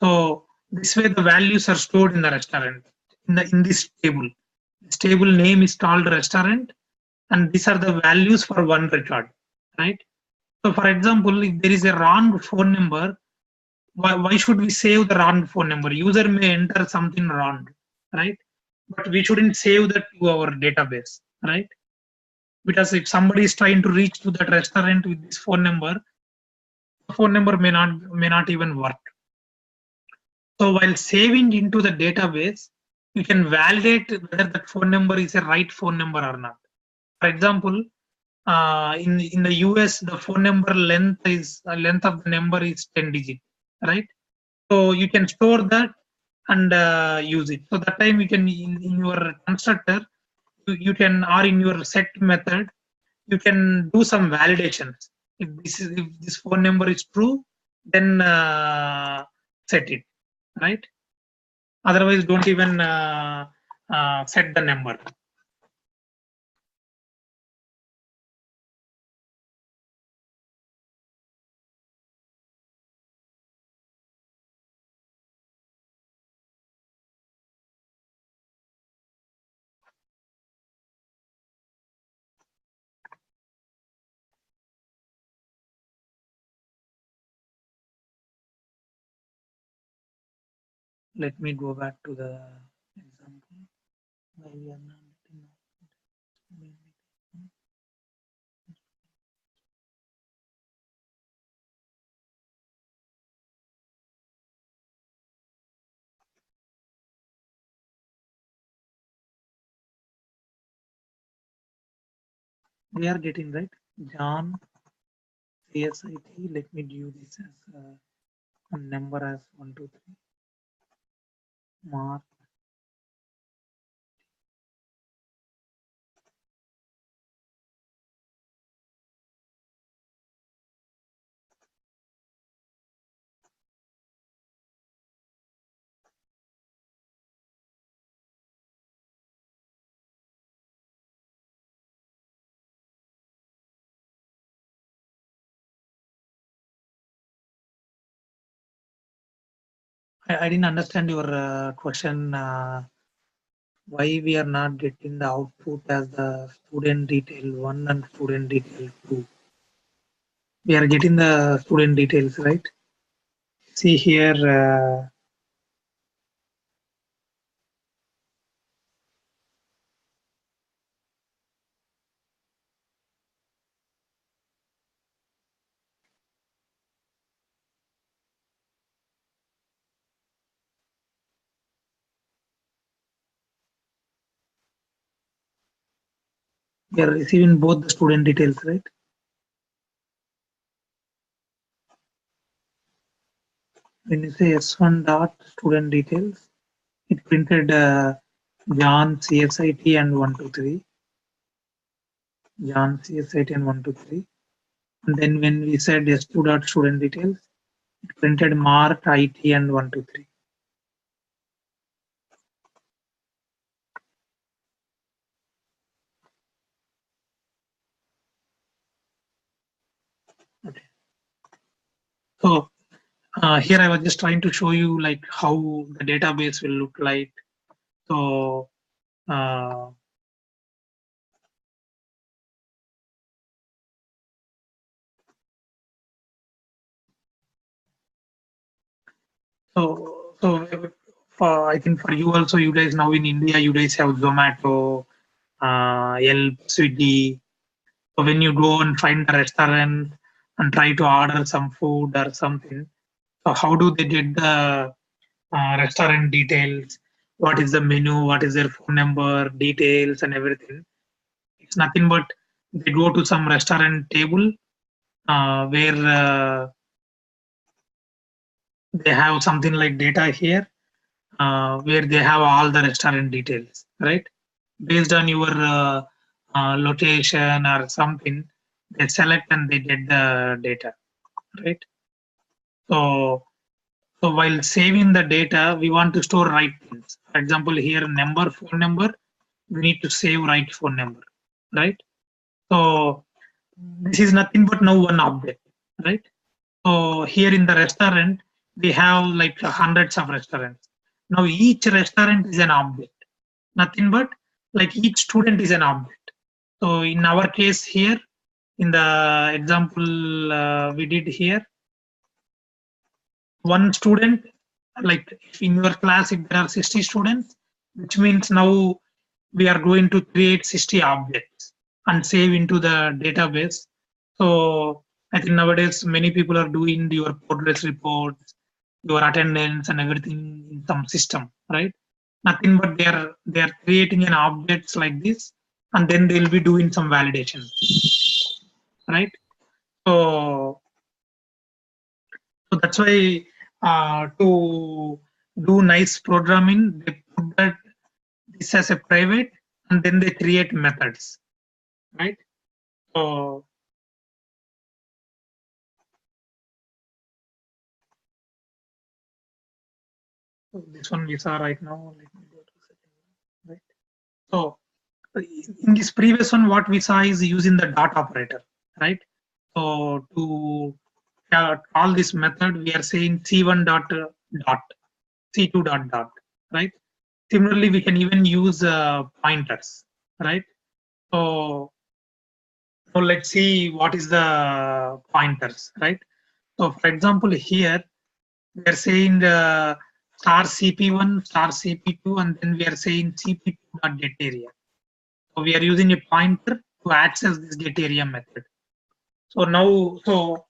So this way the values are stored in the restaurant, in this table. This table name is called restaurant, and these are the values for one record, right? So for example, if there is a wrong phone number, why should we save the wrong phone number? User may enter something wrong, right? But we shouldn't save that to our database, right? Because if somebody is trying to reach to that restaurant with this phone number, the phone number may not even work. So while saving into the database, you can validate whether that phone number is a right phone number or not. For example, in the US, the phone number length of the number is 10 digit, right? So you can store that and use it. So that time you can in your constructor, you can, or in your set method, you can do some validations. If this phone number is true, then set it, right? Otherwise, don't even set the number. Let me go back to the example. Why we are not getting we are getting right. John CSIT. Let me do this as a number as 1, 2, 3. Mark. I didn't understand your question. Why we are not getting the output as the student detail 1 and student detail 2? We are getting the student details, right? See here. We are receiving both the student details, right? When you say S1 dot student details, it printed John CSIT and 1, 2, 3. John CSIT and 1, 2, 3. And then when we said S2 dot student details, it printed Mark IT and 1, 2, 3. Okay. So here I was just trying to show you like how the database will look like. So so for, I think for you also, you guys now in India, you guys have Zomato, Yelp, Swiggy. So when you go and find a restaurant and try to order some food or something, so how do they get the restaurant details? What is the menu? What is their phone number, details, and everything? It's nothing but they go to some restaurant table where they have something like data here, where they have all the restaurant details, right? Based on your location or something, they select and they get the data, right? So while saving the data, we want to store right things. For example, here number, phone number, we need to save right phone number, right? So this is nothing but now one object, right? So here in the restaurant, we have like hundreds of restaurants. Now each restaurant is an object, nothing but like each student is an object. So in our case here, in the example we did here, one student, like if in your class if there are 60 students, which means now we are going to create 60 objects and save into the database. So I think nowadays many people are doing your progress reports, your attendance and everything in some system, right? Nothing but they are creating an objects like this, and then they'll be doing some validation, right? So that's why to do nice programming, they put that this as a private, and then they create methods, right? So this one we saw right now. Let me go to second one, right? So in this previous one, what we saw is using the dot operator, right? So to call this method, we are saying c1 dot dot, c2 dot dot, right? Similarly, we can even use pointers, right? So let's see what is the pointers, right? So for example, here we are saying star cp1 star cp2, and then we are saying cp2 dot get area. So we are using a pointer to access this get area method. So now, so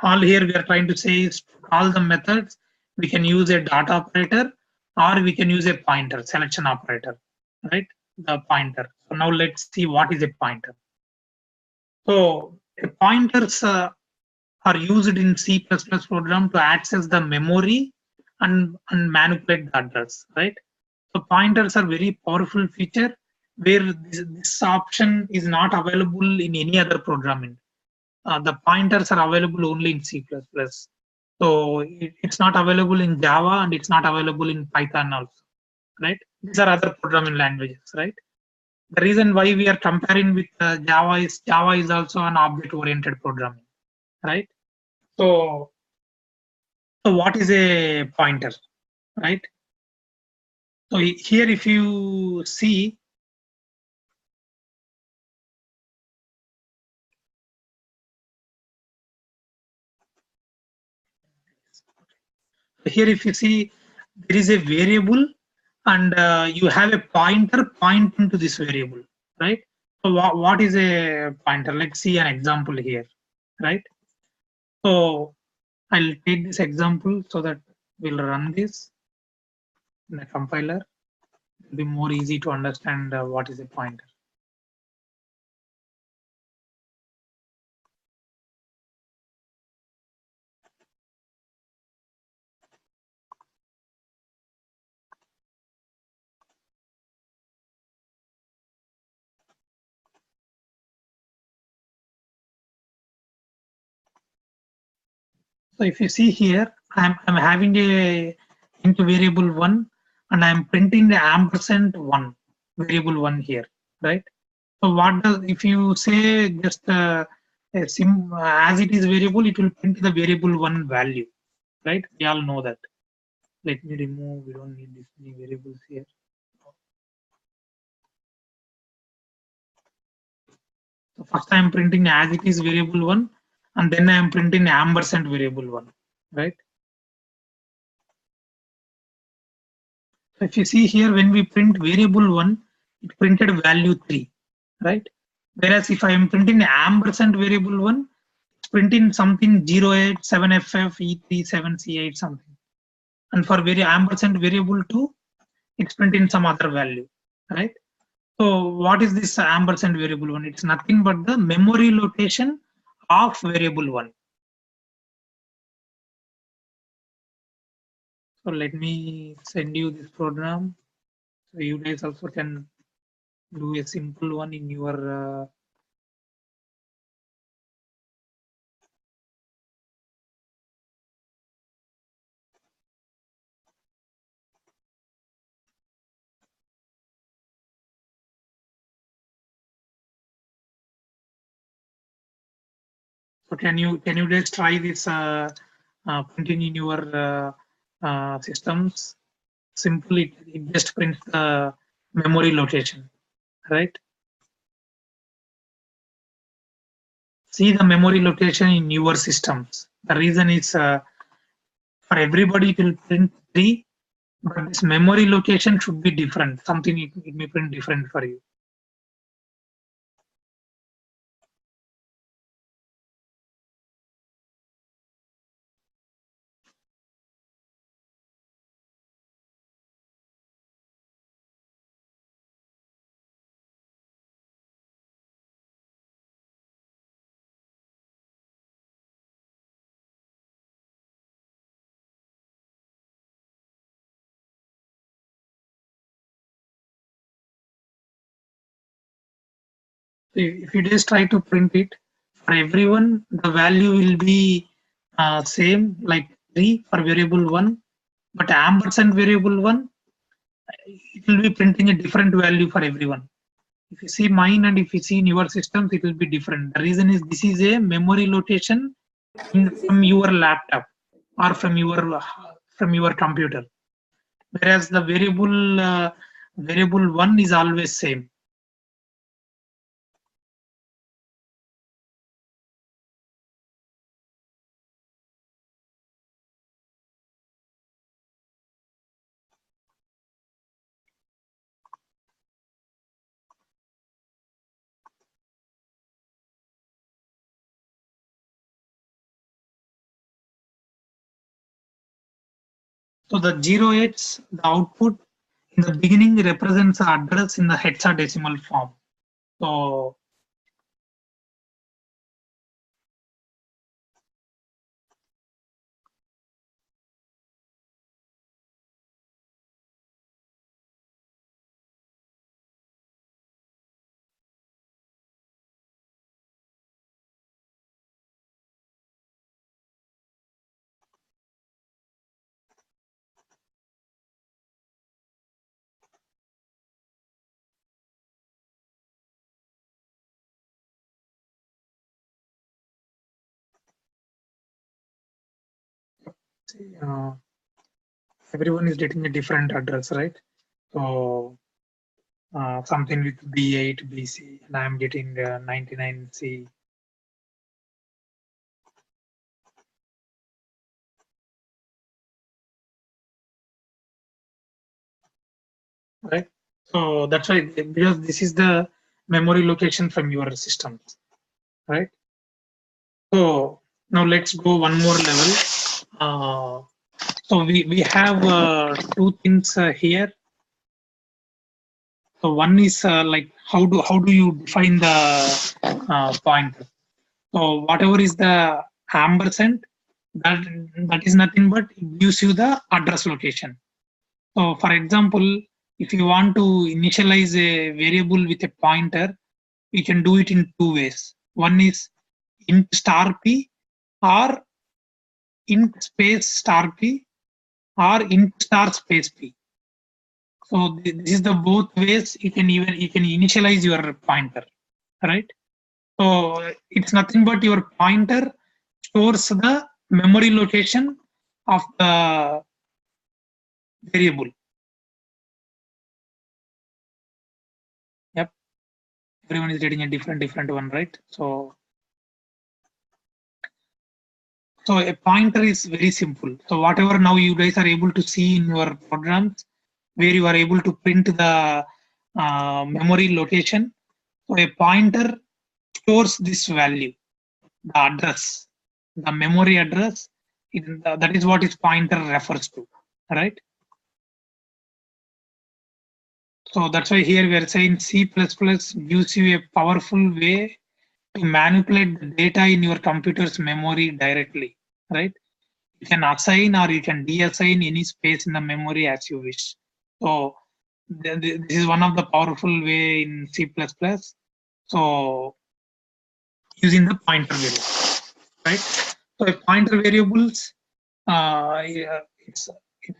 all here we are trying to say is to call the methods, we can use a dot operator or we can use a pointer selection operator, right? The pointer. So now let's see what is a pointer. So pointers are used in C++ program to access the memory and manipulate the address, right? So pointers are very powerful feature where this option is not available in any other programming. The pointers are available only in C++. So it's not available in Java and it's not available in Python also, right? These are other programming languages, right? The reason why we are comparing with Java is also an object-oriented programming, right? So what is a pointer, right? So here, if you see, here if you see, there is a variable and you have a pointer pointing to this variable, right? So what is a pointer? Let's see an example here, right? So I'll take this example so that we'll run this in a compiler. It'll be more easy to understand what is a pointer. So if you see here, I'm having a into variable one and I'm printing the ampersand one variable one here, right? So what does, if you say just as it is variable, it will print the variable one value, right? We all know that. Let me remove, we don't need these many variables here. So first I am printing as it is variable one, and then I am printing ampersand variable one, right? So if you see here, when we print variable one, it printed value 3, right? Whereas if I am printing ampersand variable one, it's printing something 087FF E37C8 something. And for ampersand variable 2, it's printing some other value, right? So what is this ampersand variable one? It's nothing but the memory location of variable one. So let me send you this program. So you guys also can do a simple one in your so can you just try this printing in your systems? Simply, it just prints the memory location, right? See the memory location in your systems. The reason is For everybody, it will print 3, but this memory location should be different. Something it may print different for you. If you just try to print it for everyone, the value will be same, like 3 for variable 1, but ampersand variable 1, it will be printing a different value for everyone. If you see mine and if you see in your systems, it will be different. The reason is this is a memory location from your laptop or from your computer, whereas the variable 1 is always same. So the 08s, the output in the beginning represents the address in the hexadecimal form. So uh, everyone is getting a different address, right? So something with B8, BC, and I'm getting 99C. Right? So that's why, because this is the memory location from your systems, right? So now let's go one more level. So we have 2 things here. So one is like how do you define the pointer? So whatever is the ampersand, that is nothing but it gives you the address location. So for example, if you want to initialize a variable with a pointer, we can do it in 2 ways. One is int star p or int space star p or int star space p. So this is the both ways you can initialize your pointer, right? So it's nothing but your pointer stores the memory location of the variable. Yep, everyone is getting a different one, right? So a pointer is very simple. So whatever now you guys are able to see in your programs, where you are able to print the memory location. So a pointer stores this value, the address, the memory address. That is what its pointer refers to, right? So that's why here we are saying C++ gives you a powerful way to manipulate the data in your computer's memory directly, right? You can assign or you can deassign any space in the memory as you wish. So this is one of the powerful way in C++. So using the pointer variable, right? So a pointer variables, it's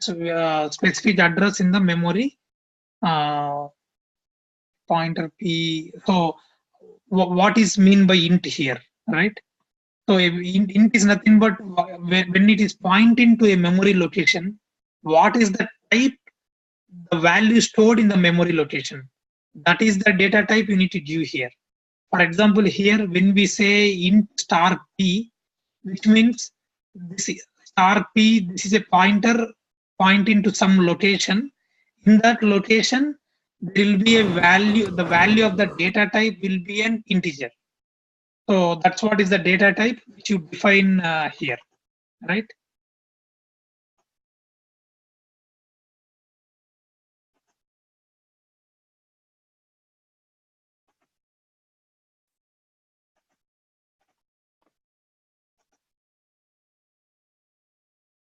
a specific address in the memory. Pointer p. So what is mean by int here, right? So int is nothing but when it is pointing to a memory location, what is the type, the value stored in the memory location? That is the data type you need to give here. For example, here when we say int star p, which means this star p, this is a pointer pointing to some location. In that location, there will be a value. The value of the data type will be an integer. So that's what is the data type which you define here, right?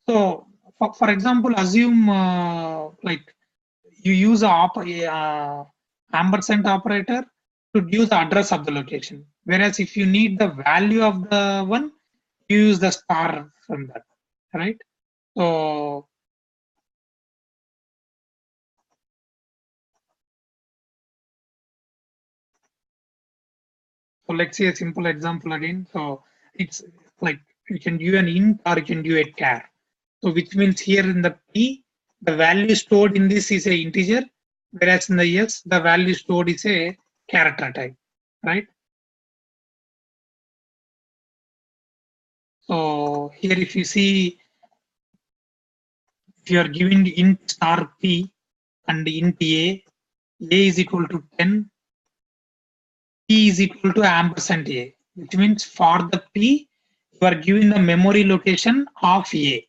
So, for example, assume like you use a ampersand operator to use the address of the location. Whereas if you need the value of the one, you use the star from that, right? So let's see a simple example again. So it's like you can do an int or you can do a char. So which means here in the p, the value stored in this is a integer, whereas in the s, the value stored is a character type, right? So here if you see, if you are given int star p and int a is equal to 10, p is equal to ampersand a, which means for the p, you are given the memory location of a,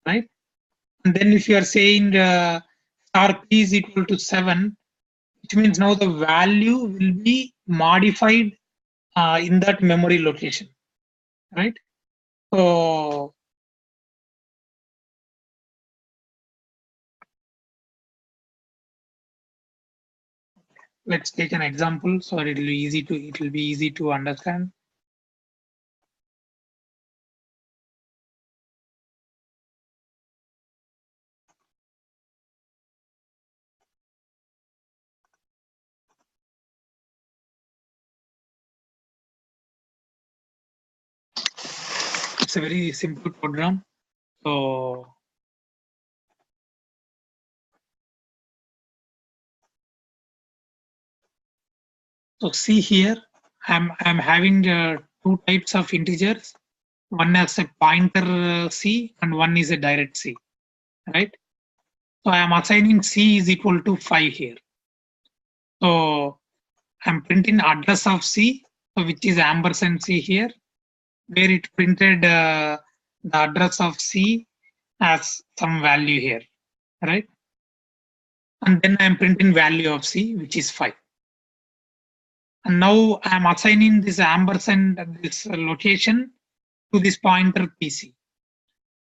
right? And then if you are saying star p is equal to 7, which means now the value will be modified in that memory location, right? So let's take an example so it will be easy to understand. It's a very simple program. So see here, I'm having two types of integers. One is a pointer c and one is a direct c, right? So I am assigning c is equal to 5 here. So I'm printing address of c, so which is ampersand c here, where it printed the address of c as some value here, right? And then I'm printing value of c, which is 5. And now I'm assigning this ampersand, this location to this pointer pc.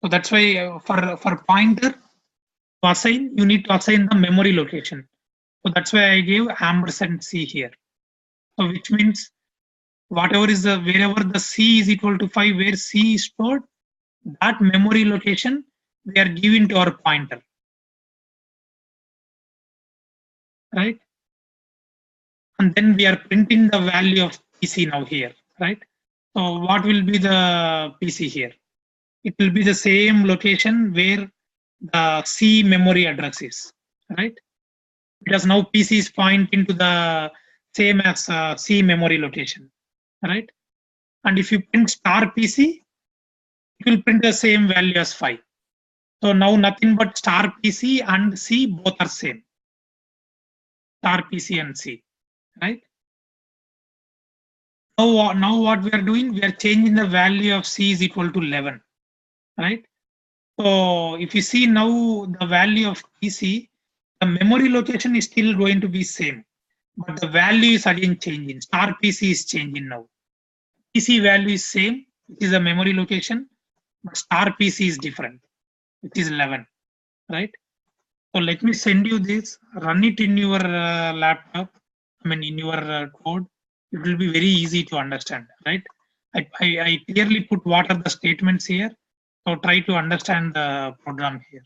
So that's why for pointer to assign, you need to assign the memory location. So that's why I gave ampersand c here. So which means whatever is the wherever the c is equal to 5, where c is stored, that memory location we are giving to our pointer, right? And then we are printing the value of pc now here, right? So what will be the pc here? It will be the same location where the c memory address is, right? Because now pc is pointing to the same as c memory location, right? And if you print star pc, it will print the same value as 5. So now nothing but star pc and c both are same. Star pc and c, right? Now what we are doing, we are changing the value of c is equal to 11, right? So if you see now the value of pc, the memory location is still going to be same, but the value is again changing. Star pc is changing now. pc value is same, which is the memory location, but star pc is different, which is 11, right? So let me send you this, run it in your laptop, in your code. It will be very easy to understand, right? I clearly put what are the statements here. So try to understand the program here.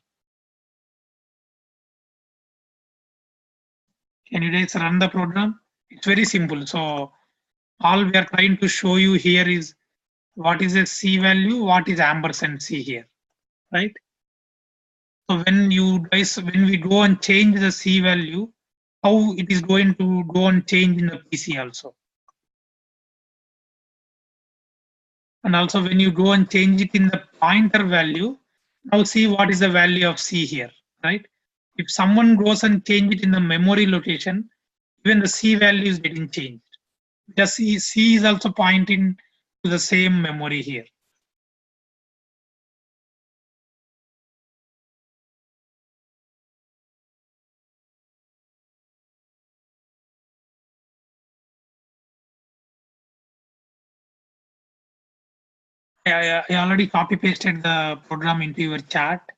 Can you guys run the program? It's very simple. So all we are trying to show you here is what is a C value, what is ampersand C here, right? So when we go and change the C value, how it is going to go and change in the PC also, And also when you go and change it in the pointer value, now see what is the value of C here, right? If someone goes and change it in the memory location, even the C value is getting changed. Because C is also pointing to the same memory here. I already copy pasted the program into your chat.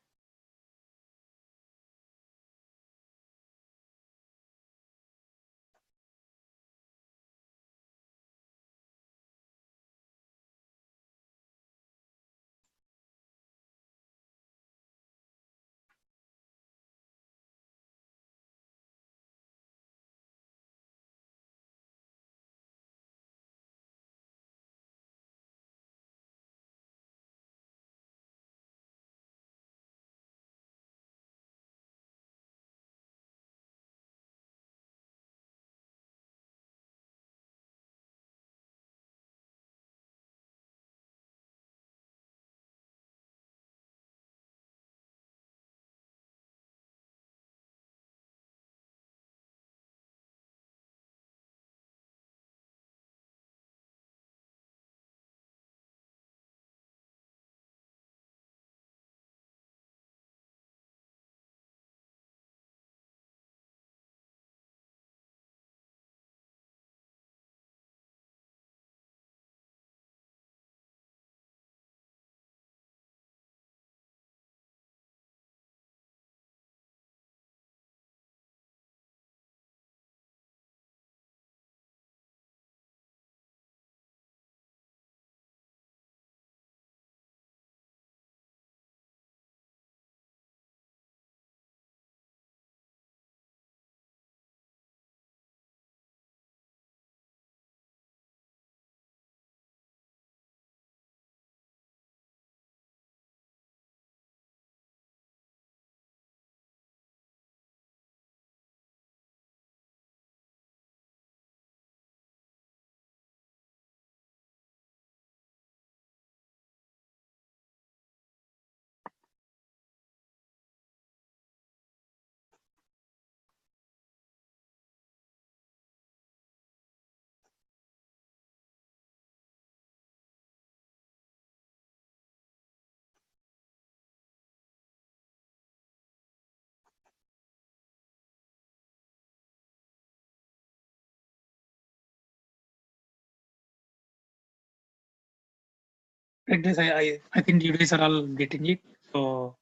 Like this, I think you guys are all getting it. So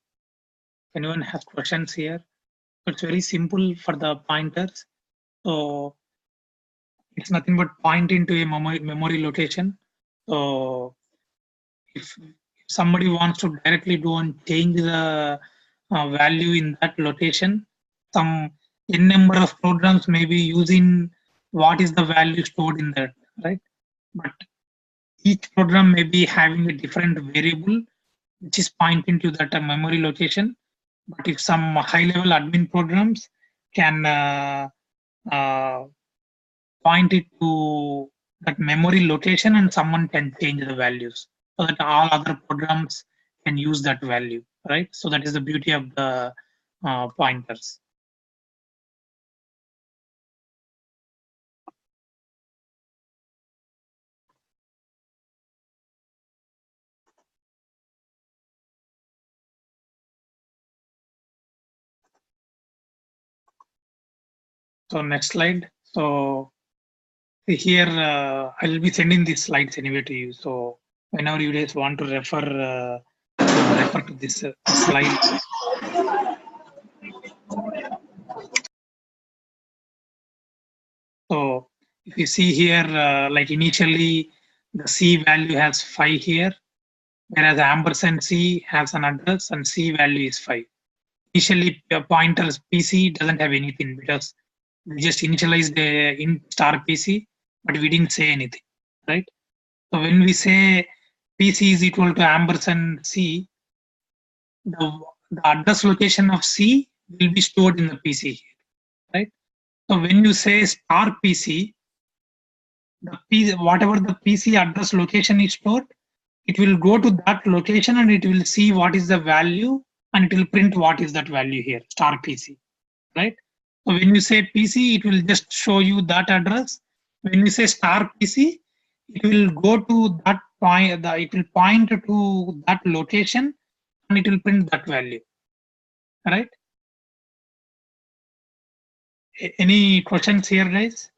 if anyone has questions here, it's very simple for the pointers. So it's nothing but point into a memory location. So if somebody wants to directly go and change the value in that location, some n number of programs may be using what is the value stored in that, right? But each program may be having a different variable which is pointing to that memory location. But if some high-level admin programs can uh, point it to that memory location and someone can change the values so that all other programs can use that value, right? So that is the beauty of the pointers. So next slide. So here I'll be sending these slides anyway to you. So whenever you guys want to refer to this slide. So if you see here, like initially the C value has 5 here, whereas ampersand C has an address and C value is 5. Initially pointers PC doesn't have anything because we just initialized the in star PC, but we didn't say anything, right? So when we say PC is equal to ampersand C, the address location of C will be stored in the PC, right? So when you say star PC, whatever the PC address location is stored, it will go to that location and it will see what is the value and it will print what is that value here, star PC, right? So when you say PC, it will just show you that address. When you say star PC, it will go to that point, it will point to that location and it will print that value, right? Any questions here, guys?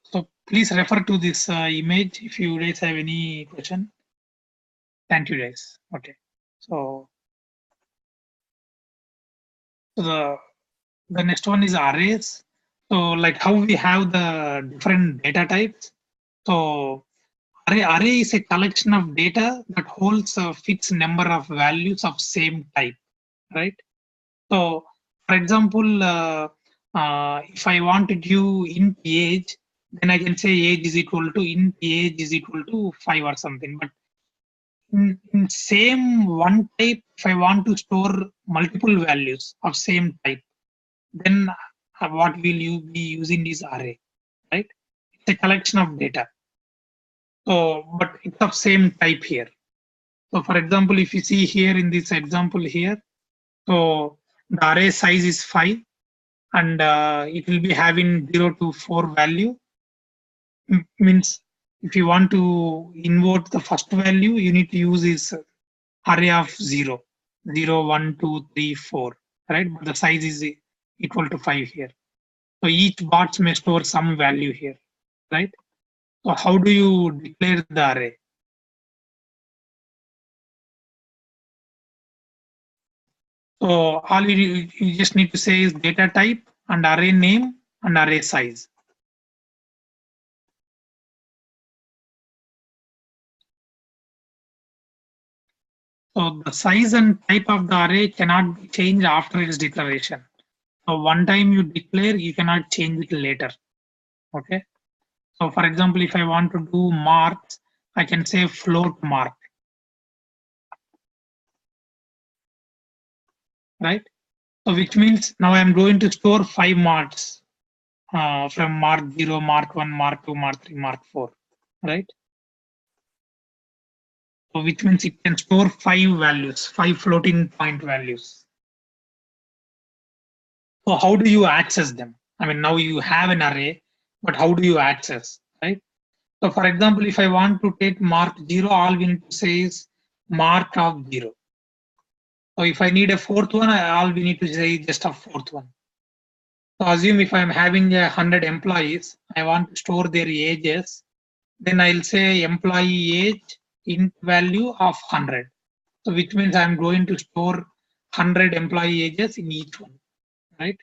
So please refer to this image if you guys have any question. Thank you, guys. Okay. So the next one is arrays. So like how we have the different data types. So array is a collection of data that holds a fixed number of values of same type, right? So for example, if I want to give int age, then I can say age is equal to int age is equal to 5 or something. But in same one type, if I want to store multiple values of same type, then what will you be using is array, right? It's a collection of data. So, but it's of same type here. So for example, if you see here in this example here, so the array size is 5 and it will be having 0 to 4 value. Means if you want to invoke the first value, you need to use this array of 0, 0, 1, 2, 3, 4, right? But the size is equal to 5 here. So each box may store some value here, right? So how do you declare the array? So all you just need to say is data type and array name and array size. So the size and type of the array cannot be changed after its declaration. So one time you declare, you cannot change it later. Okay. So for example, if I want to do marks, I can say float mark. Right. So which means now I'm going to store 5 marks from mark 0, mark 1, mark 2, mark 3, mark 4. Right. So which means it can store 5 values, 5 floating point values. So how do you access them? I mean, now you have an array, but how do you access, right? So for example, if I want to take mark 0, all we need to say is mark of 0. So if I need a fourth one, all we need to say is just a fourth one. So assume if I'm having 100 employees, I want to store their ages, then I'll say employee age int value of 100. So which means I'm going to store 100 employee ages in each one, right?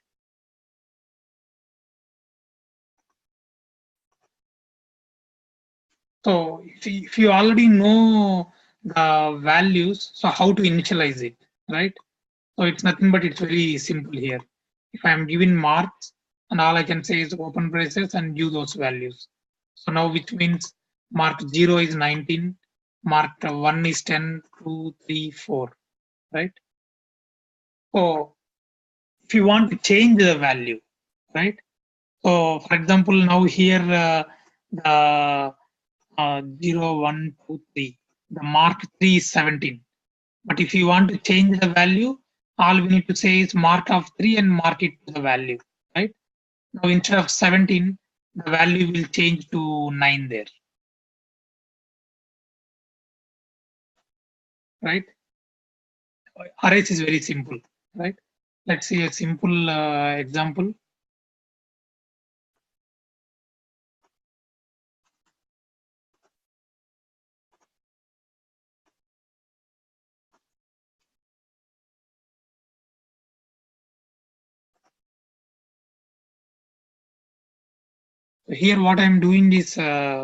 So if you already know the values, so how to initialize it, right? So it's nothing but it's very simple here. If I'm given marks and all I can say is open braces and give those values. So now which means mark 0 is 19, mark 1 is 10, 2, 3, 4, right? So if you want to change the value, right? So for example, now here the 0, 1, 2, 3. The mark 3 is 17. But if you want to change the value, all we need to say is mark of 3 and mark it to the value, right? Now instead of 17, the value will change to 9 there, right? Arrays is very simple, right? Let's see a simple example. Here what I'm doing is I'm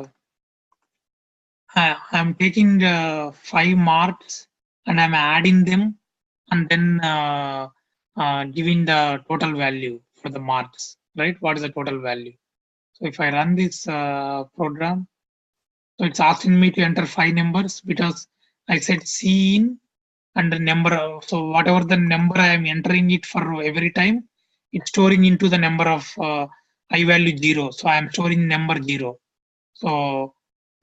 taking the 5 marks and I'm adding them and then giving the total value for the marks, right? What is the total value? So if I run this program, so it's asking me to enter 5 numbers because I said C in and the number. So whatever the number I am entering it for every time, it's storing into the number of I value 0. So I'm storing number 0. So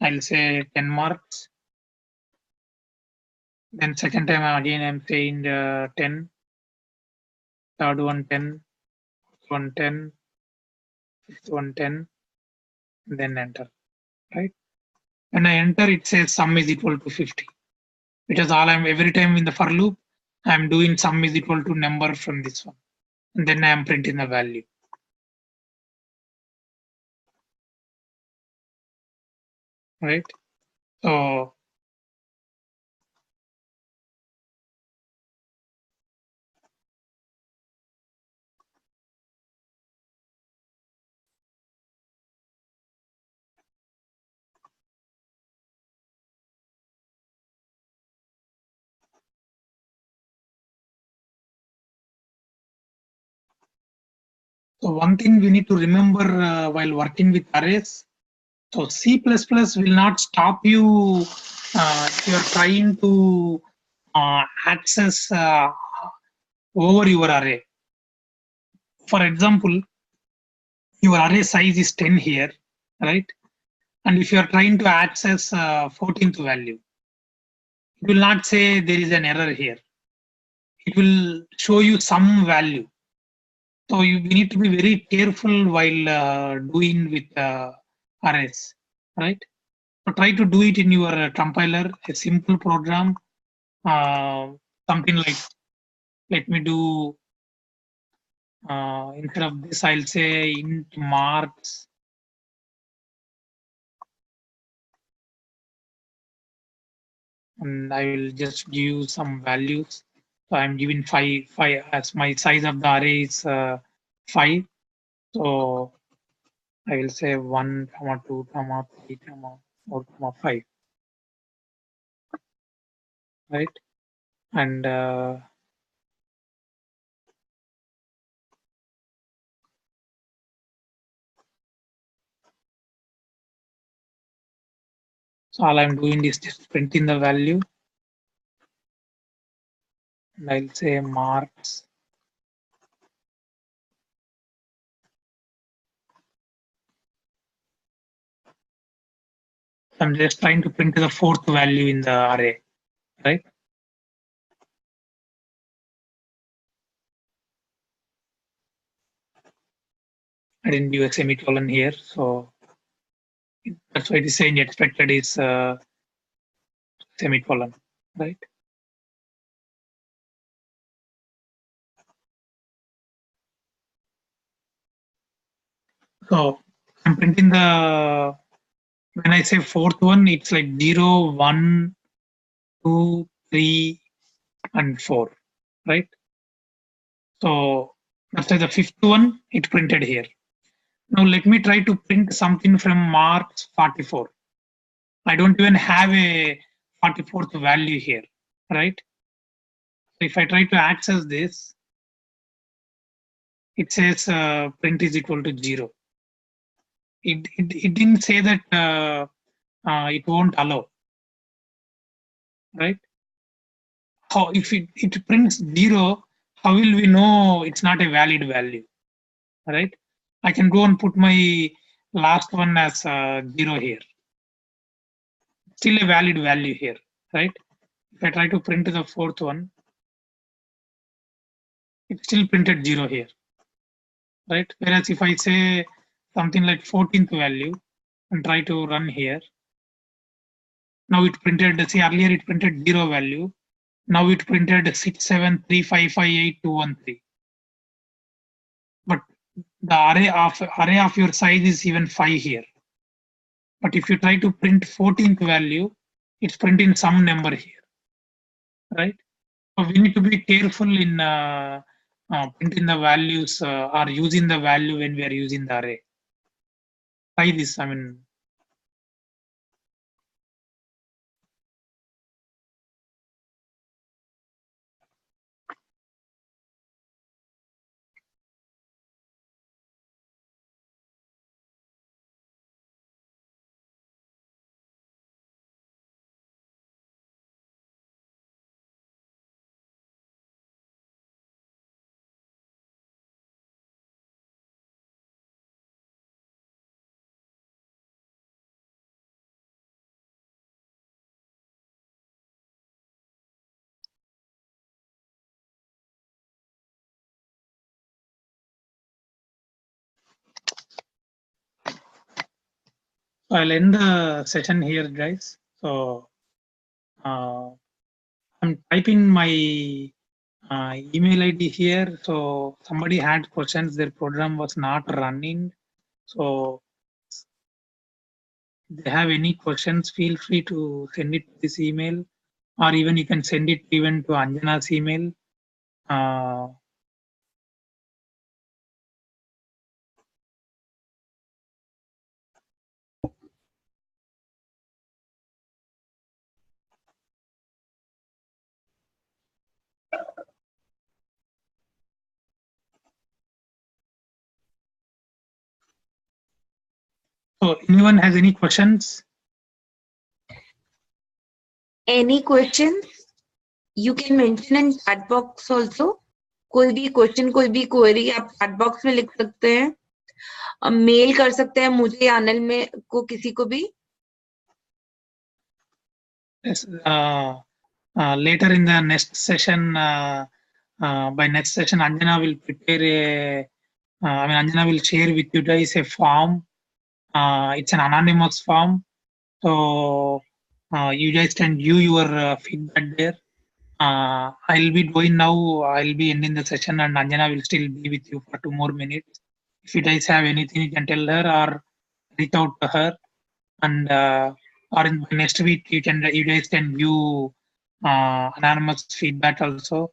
I'll say 10 marks. Then second time again I'm saying 10. Third one 10. One 10. Fifth one 10. Then enter. Right? When I enter, it says sum is equal to 50. Because all I'm every time in the for loop, I'm doing sum is equal to number from this one. And then I'm printing the value. Right? So So one thing we need to remember while working with arrays, so C++ will not stop you if you are trying to access over your array. For example, your array size is 10 here, right? And if you are trying to access 14th value, it will not say there is an error here. It will show you some value. So we need to be very careful while doing with arrays, right? So try to do it in your compiler, a simple program, something like, let me do, instead of this, I'll say int marks. And I will just give some values. So I'm giving 5 as my size of the array is 5. So I will say 1, 2, 3, 4, 5. Right? And so all I'm doing is just printing the value. And I'll say marks. I'm just trying to print the 4th value in the array, right? I didn't do a semicolon here, so that's why it is saying expected is semicolon, right? So I'm printing the, when I say 4th one, it's like 0, 1, 2, 3, and 4, right? So after the 5th one, it printed here. Now let me try to print something from March 44. I don't even have a 44th value here, right? So if I try to access this, it says print is equal to 0. It didn't say that it won't allow, right? How if it prints 0, how will we know it's not a valid value, right? I can go and put my last one as 0 here. Still a valid value here, right? If I try to print the 4th one, it still printed 0 here, right? Whereas if I say something like 14th value and try to run here, now it printed, see earlier it printed 0 value, now it printed 673558213. But the array of your size is even 5 here. But if you try to print 14th value, it's printing some number here, right? So we need to be careful in printing the values or using the value when we are using the array. Try this, I mean, I'll end the session here, guys. So I'm typing my email ID here. So somebody had questions. Their program was not running. So if they have any questions, feel free to send it to this email, or even you can send it even to Anjana's email. So anyone has any questions? Any questions? You can mention in chat box also. कोई भी question कोई भी query आप chat box में लिख सकते हैं, mail कर सकते हैं मुझे या अनिल में को किसी को भी. Yes, later in the next session, by next session, Anjana will prepare Anjana will share with you guys a form. It's an anonymous form. So you guys can view your feedback there. I'll be going now. I'll be ending the session, and Anjana will still be with you for 2 more minutes. If you guys have anything, you can tell her or reach out to her. And or in next week, you guys can view anonymous feedback also.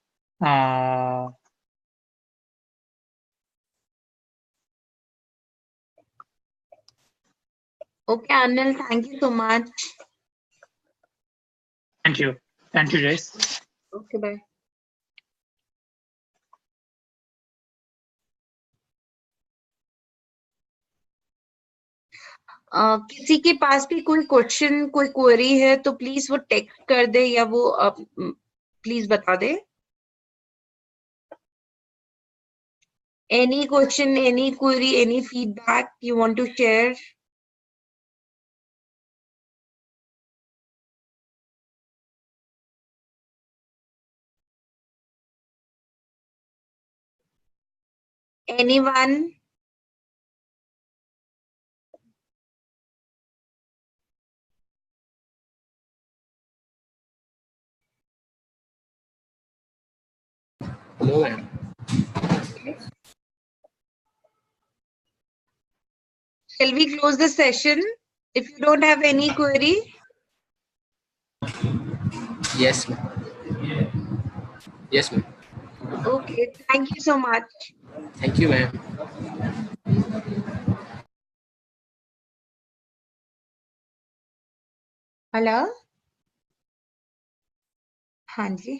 Okay, Anil, thank you so much. Thank you, guys. Okay, bye. किसी के पास भी कोई question कोई query है तो please वो text कर दे या वो प्लीज बता दे. Any question, any query, any feedback you want to share? Anyone? No, ma'am. Shall we close the session if you don't have any query? Yes, ma'am. Yes, ma'am. Okay, thank you so much. Thank you, ma'am. Hello? हाँ जी.